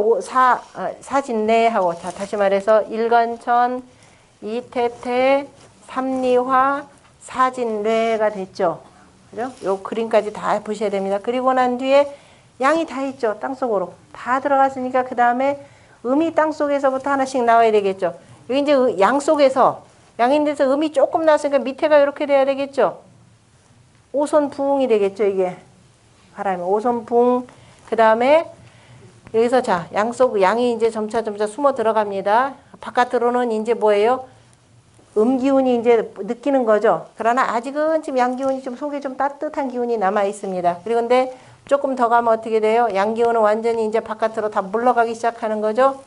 사진례하고, 자, 다시 말해서 일건천, 이태태, 삼리화, 사진례가 됐죠. 그죠? 요 그림까지 다 보셔야 됩니다. 그리고 난 뒤에 양이 다 있죠. 땅속으로. 다 들어갔으니까 그 다음에 음이 땅속에서부터 하나씩 나와야 되겠죠. 여기 이제 양 속에서, 양인데서 음이 조금 나왔으니까 밑에가 이렇게 돼야 되겠죠. 오손붕이 되겠죠, 이게. 바람이. 오손붕. 그 다음에 여기서 자, 양이 이제 점차 숨어 들어갑니다. 바깥으로는 이제 뭐예요? 음기운이 이제 느끼는 거죠. 그러나 아직은 지금 양기운이 좀 속에 좀 따뜻한 기운이 남아 있습니다. 그리고 근데 조금 더 가면 어떻게 돼요? 양기운은 완전히 이제 바깥으로 다 물러가기 시작하는 거죠.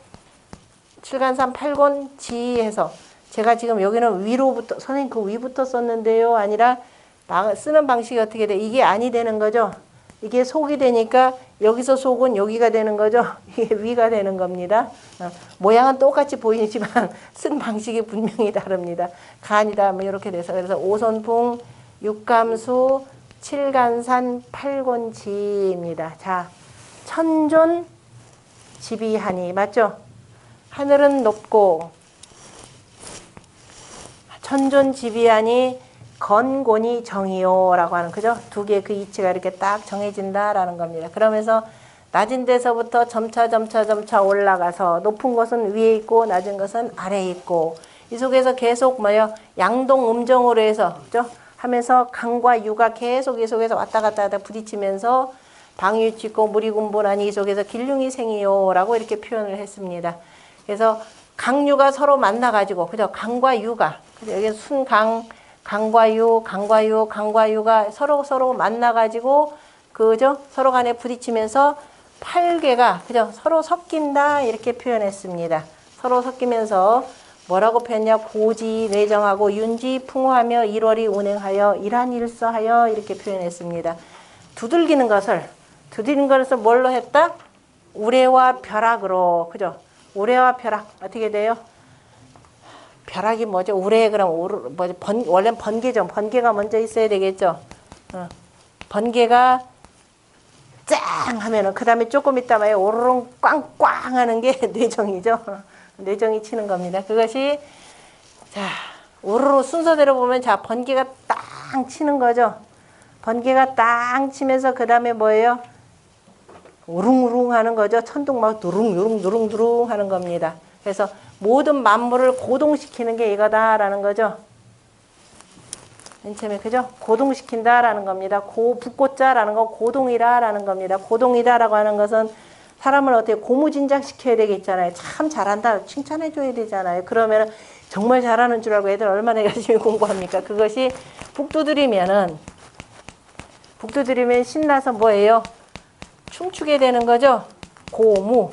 7간산 8곤 지해서, 제가 지금 여기는 위로부터, 선생님 그 위부터 썼는데요. 아니라 쓰는 방식이 어떻게 돼? 이게 아니 되는 거죠. 이게 속이 되니까 여기서 속은 여기가 되는 거죠. 이게 위가 되는 겁니다. 모양은 똑같이 보이지만 쓴 방식이 분명히 다릅니다. 간이다 뭐 이렇게 돼서, 그래서 오손풍, 육감수, 칠간산, 팔곤지입니다. 자, 천존 지비하니, 맞죠? 하늘은 높고 천존 지비하니 건곤이 정이요라고 하는, 그죠? 두 개 그 이치가 이렇게 딱 정해진다라는 겁니다. 그러면서 낮은 데서부터 점차 올라가서 높은 것은 위에 있고 낮은 것은 아래에 있고, 이 속에서 계속 뭐요? 양동 음정으로 해서, 그죠? 하면서 강과 유가 계속 이 속에서 왔다 갔다 하다 부딪히면서 방유치 있고 물이 군분하니 이 속에서 길흉이 생이요라고 이렇게 표현을 했습니다. 그래서 강유가 서로 만나가지고, 그죠? 강과 유가, 여기 순강, 강과 유가 서로 만나가지고, 그죠? 서로 간에 부딪히면서 팔계가, 그죠? 서로 섞인다 이렇게 표현했습니다. 서로 섞이면서 뭐라고 표현했냐? 고지 내정하고 윤지 풍화하며 1월이 운행하여 일한일서하여 이렇게 표현했습니다. 두들기는 것을 뭘로 했다? 우레와 벼락으로, 그죠? 우레와 벼락 어떻게 돼요? 벼락이 뭐죠? 우레 그럼 원래는 번개죠. 번개가 먼저 있어야 되겠죠. 번개가 짱 하면은 그 다음에 조금 있다 봐요. 오르릉 꽝꽝 하는 게 뇌정이죠. 뇌정이 치는 겁니다. 그것이, 자, 오르르 순서대로 보면, 자, 번개가 땅 치는 거죠. 번개가 땅 치면서 그 다음에 뭐예요? 우릉우릉 하는 거죠. 천둥 막 누릉 하는 겁니다. 그래서 모든 만물을 고동시키는 게 이거다라는 거죠. 맨 처음에, 그죠? 고동시킨다라는 겁니다. 북고자라는 건 고동이다라는 겁니다. 고동이다라고 하는 것은 사람을 어떻게 고무진작시켜야 되겠잖아요. 참 잘한다. 칭찬해줘야 되잖아요. 그러면 정말 잘하는 줄 알고 애들 얼마나 열심히 공부합니까? 그것이 북 두드리면 신나서 뭐예요? 춤추게 되는 거죠. 고무.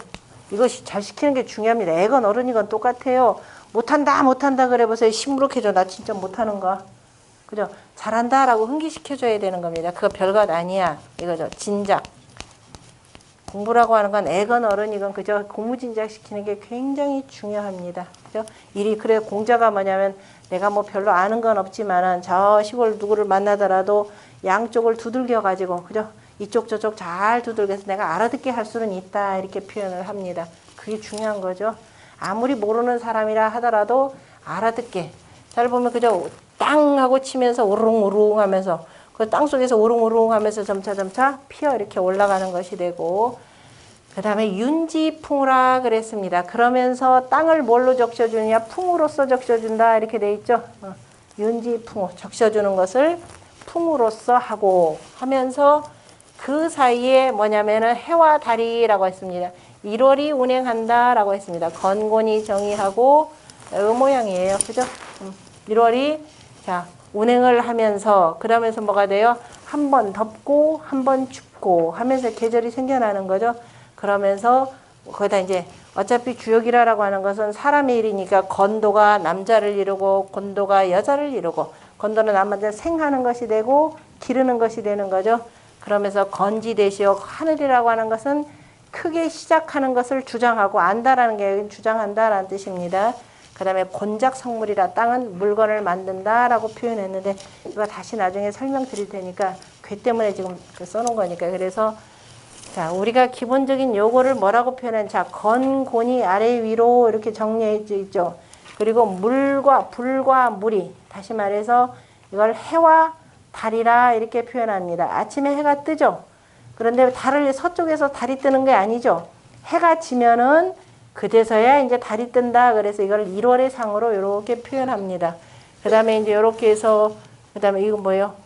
이것이 잘 시키는 게 중요합니다. 애건 어른이건 똑같아요. 못한다 그래 보세요. 시무룩해져. 나 진짜 못하는 거. 그죠? 잘한다라고 흥기시켜줘야 되는 겁니다. 그거 별것 아니야. 이거죠. 진작. 공부라고 하는 건 애건 어른이건 그저 고무진작 시키는 게 굉장히 중요합니다. 그죠? 일이 그래 공자가 뭐냐면 내가 뭐 별로 아는 건 없지만은 저 시골 누구를 만나더라도 양쪽을 두들겨 가지고 그죠? 이쪽 저쪽 잘 두들겨서 내가 알아듣게 할 수는 있다 이렇게 표현을 합니다. 그게 중요한 거죠. 아무리 모르는 사람이라 하더라도 알아듣게. 잘 보면 그죠? 땅 하고 치면서 우릉우릉 하면서 그 땅속에서 우릉우릉 하면서 점차 피어 이렇게 올라가는 것이 되고 그 다음에 윤지풍우라 그랬습니다. 그러면서 땅을 뭘로 적셔주느냐? 풍우로서 적셔준다 이렇게 돼 있죠. 윤지풍우 적셔주는 것을 풍우로서 하고 하면서 그 사이에 뭐냐면은 해와 달이라고 했습니다. 1월이 운행한다라고 했습니다. 건곤이 정의하고 이 모양이에요. 그죠? 1월이 자 운행을 하면서 그러면서 뭐가 돼요? 한 번 덥고 한 번 춥고 하면서 계절이 생겨나는 거죠. 그러면서 거기다 이제 어차피 주역이라고 하는 것은 사람의 일이니까 건도가 남자를 이루고 곤도가 여자를 이루고 건도는 남자 생하는 것이 되고 기르는 것이 되는 거죠. 그러면서 건지되시오 하늘이라고 하는 것은 크게 시작하는 것을 주장하고 안다라는 게 주장한다라는 뜻입니다. 그 다음에 곤작성물이라 땅은 물건을 만든다라고 표현했는데 이거 다시 나중에 설명드릴 테니까 괴 때문에 지금 써놓은 거니까 그래서 자 우리가 기본적인 요거를 뭐라고 표현한 자 건곤이 아래 위로 이렇게 정리해 있죠. 그리고 물과 불과 물이 다시 말해서 이걸 해와 달이라 이렇게 표현합니다. 아침에 해가 뜨죠. 그런데 달을 서쪽에서 달이 뜨는 게 아니죠. 해가 지면은 그제서야 이제 달이 뜬다. 그래서 이걸 1월의 상으로 이렇게 표현합니다. 그 다음에 이제 이렇게 해서 그 다음에 이거 뭐예요?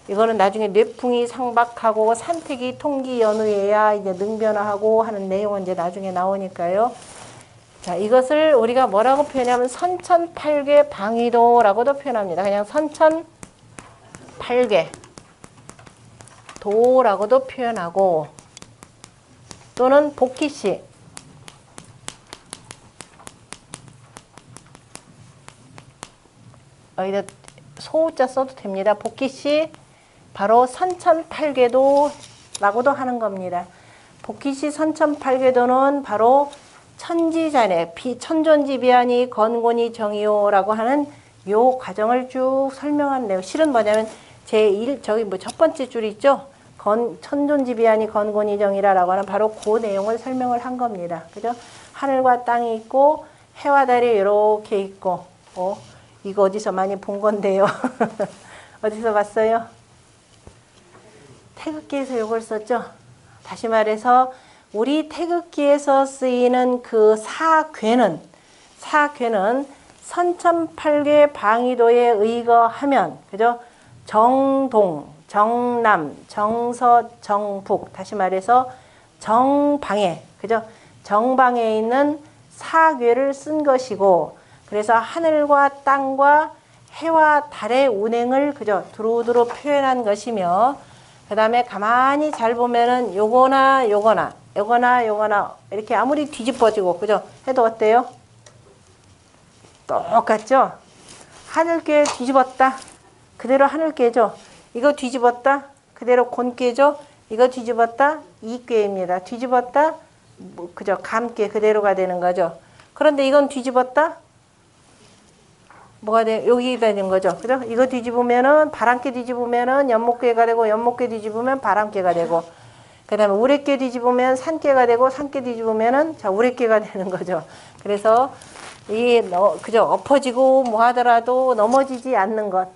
이거는 나중에 뇌풍이 상박하고 산택이 통기 연후에야 이제 능변화하고 하는 내용은 이제 나중에 나오니까요. 자, 이것을 우리가 뭐라고 표현하면 선천팔괴 방위도라고도 표현합니다. 그냥 선천팔괴 도라고도 표현하고 또는 복희씨 여기다 소자 써도 됩니다. 복희씨 바로 선천팔괴도라고도 하는 겁니다. 복희씨 선천팔괴도는 바로 천지자네 천존지비하니 건곤이 정이요라고 하는 요 과정을 쭉 설명한 내용. 실은 뭐냐면 제1 저기 뭐 첫 번째 줄 있죠. 천존지비하니 건곤이 정이라라고 하는 바로 그 내용을 설명을 한 겁니다. 그죠? 하늘과 땅이 있고 해와 달이 이렇게 있고 이거 어디서 많이 본 건데요. 어디서 봤어요? 태극기에서 이걸 썼죠. 다시 말해서 우리 태극기에서 쓰이는 그 사괴는 선천팔괴 방위도에 의거하면 그죠? 정동, 정남, 정서, 정북 다시 말해서 정방에 그죠? 정방에 있는 사괴를 쓴 것이고 그래서 하늘과 땅과 해와 달의 운행을 그죠? 두루두루 표현한 것이며 그 다음에 가만히 잘 보면은 요거나 이렇게 아무리 뒤집어지고 그죠? 해도 어때요? 똑같죠? 하늘께 뒤집었다. 그대로 하늘께죠. 이거 뒤집었다. 그대로 곤께죠. 이거 뒤집었다. 이께입니다. 뒤집었다. 그죠? 감께 그대로가 되는 거죠. 그런데 이건 뒤집었다. 뭐가 돼? 여기가 되는 거죠. 그죠? 이거 뒤집으면은 바람께 뒤집으면은 연못께가 되고 연못께 뒤집으면 바람께가 되고 그 다음에 우레께 뒤집으면 산께가 되고 산께 뒤집으면은 자 우레께가 되는 거죠. 그래서 이 그죠? 엎어지고 뭐 하더라도 넘어지지 않는 것.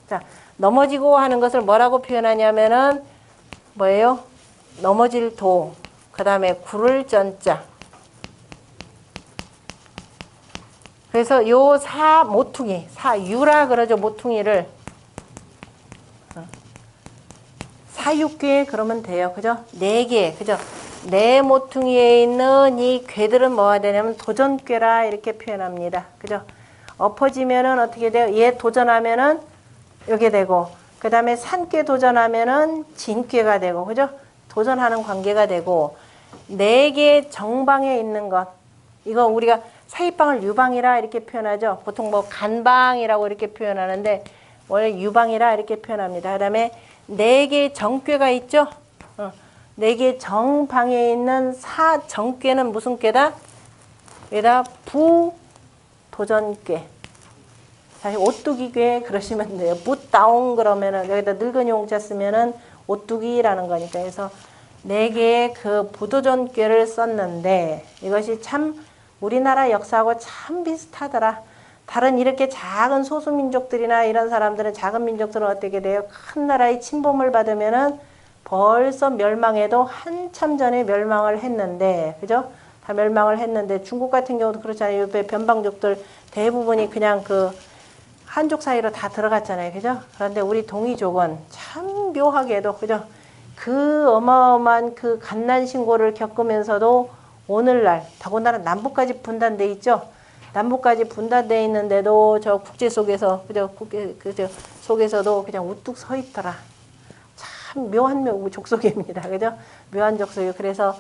자, 넘어지고 하는 것을 뭐라고 표현하냐면은 뭐예요? 넘어질 도. 그 다음에 구를 전자. 그래서 요 모퉁이, 사유라 그러죠. 모퉁이를 사육괴 그러면 돼요. 그죠? 4개. 그죠? 4 모퉁이에 있는 이 괴들은 뭐가 되냐면 도전괴라 이렇게 표현합니다. 그죠? 엎어지면은 어떻게 돼요? 얘 도전하면은 요게 되고 그 다음에 산괴 도전하면은 진괴가 되고 그죠? 도전하는 관계가 되고 4개 정방에 있는 것. 이거 우리가 사이방을 유방이라 이렇게 표현하죠. 보통 뭐 간방이라고 이렇게 표현하는데 원래 유방이라 이렇게 표현합니다. 그 다음에 4개 정꾀가 있죠. 4개 정방에 있는 사정꾀는 무슨 꾀다? 얘다 부도전꾀. 사실 오뚜기괴 그러시면 돼요. 붓다옹 그러면은 여기다 늙은이 홍자 쓰면은 오뚜기라는 거니까. 그래서 4개의 그 부도전꾀를 썼는데 이것이 참 우리나라 역사하고 참 비슷하더라. 다른 이렇게 작은 소수민족들이나 이런 사람들은, 작은 민족들은 어떻게 돼요? 큰 나라의 침범을 받으면은 벌써 멸망해도 한참 전에 멸망을 했는데, 그죠? 다 멸망을 했는데, 중국 같은 경우도 그렇잖아요. 옆에 변방족들 대부분이 그냥 그 한족 사이로 다 들어갔잖아요. 그죠? 그런데 우리 동이족은 참 묘하게도, 그죠? 그 어마어마한 그 갓난 신고를 겪으면서도 오늘날, 더군다나 남북까지 분단돼 있죠? 남북까지 분단돼 있는데도 저 국제 속에서, 그죠? 그죠? 속에서도 그냥 우뚝 서 있더라. 참 묘한 족속입니다. 그죠? 묘한 족속이요. 그래서,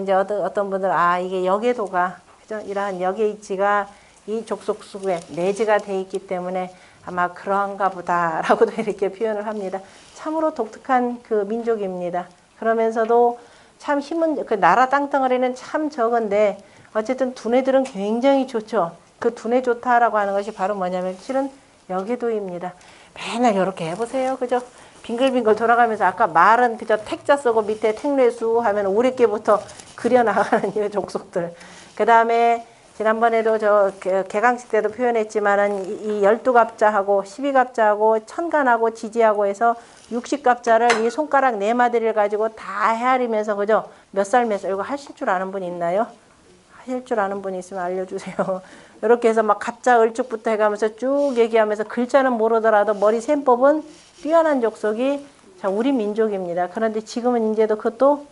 이제 어떤 분들, 이게 역외도가, 그죠? 이러한 역외이치가 이 족속 속에 내재가 돼 있기 때문에 아마 그러한가 보다라고도 이렇게 표현을 합니다. 참으로 독특한 그 민족입니다. 그러면서도 참 힘은, 그 나라 땅덩어리는 참 적은데 어쨌든 두뇌들은 굉장히 좋죠. 그 두뇌 좋다라고 하는 것이 바로 뭐냐면 실은 역외도입니다. 맨날 이렇게 해보세요. 그죠? 빙글빙글 돌아가면서 아까 말은 그저 택자 쓰고 밑에 택례수 하면 우리께부터 그려나가는 이 족속들. 그 다음에 지난번에도 저 개강식 때도 표현했지만은 이 12갑자하고 12갑자하고 천간하고 지지하고 해서 60갑자를 이 손가락 4마디를 가지고 다 헤아리면서, 그죠? 몇 살 이거 하실 줄 아는 분 있나요? 하실 줄 아는 분이 있으면 알려주세요. 이렇게 해서 막 갑자 을축부터 해가면서 쭉 얘기하면서 글자는 모르더라도 머리 셈법은 뛰어난 족속이 우리 민족입니다. 그런데 지금은 이제도 그것도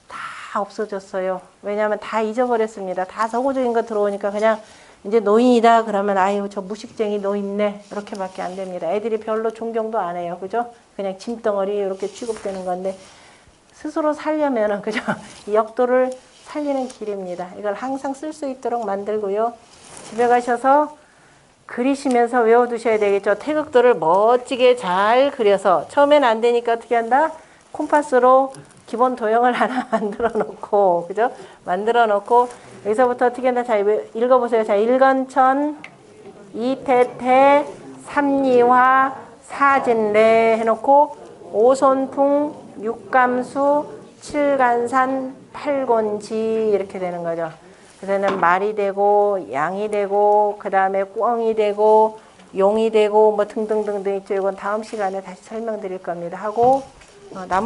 다 없어졌어요. 왜냐하면 다 잊어버렸습니다. 다 서구적인 거 들어오니까 그냥 이제 노인이다 그러면 아유 저 무식쟁이 노인네 이렇게밖에 안 됩니다. 애들이 별로 존경도 안 해요. 그죠? 그냥 짐덩어리 이렇게 취급되는 건데 스스로 살려면은 그죠? 이 역도를 살리는 길입니다. 이걸 항상 쓸 수 있도록 만들고요. 집에 가셔서 그리시면서 외워두셔야 되겠죠. 태극도를 멋지게 잘 그려서 처음엔 안 되니까 어떻게 한다? 콤파스로 기본 도형을 하나 만들어 놓고, 그죠? 만들어 놓고 여기서부터 어떻게 한다? 자, 읽어보세요. 자, 일건천, 이태태, 삼리화, 사진례 해놓고 오손풍, 육감수, 칠간산, 팔곤지 이렇게 되는 거죠. 그래서는 말이 되고 양이 되고 그 다음에 꿩이 되고 용이 되고 뭐 등등등등 있죠. 이건 다음 시간에 다시 설명드릴 겁니다. 하고 나머지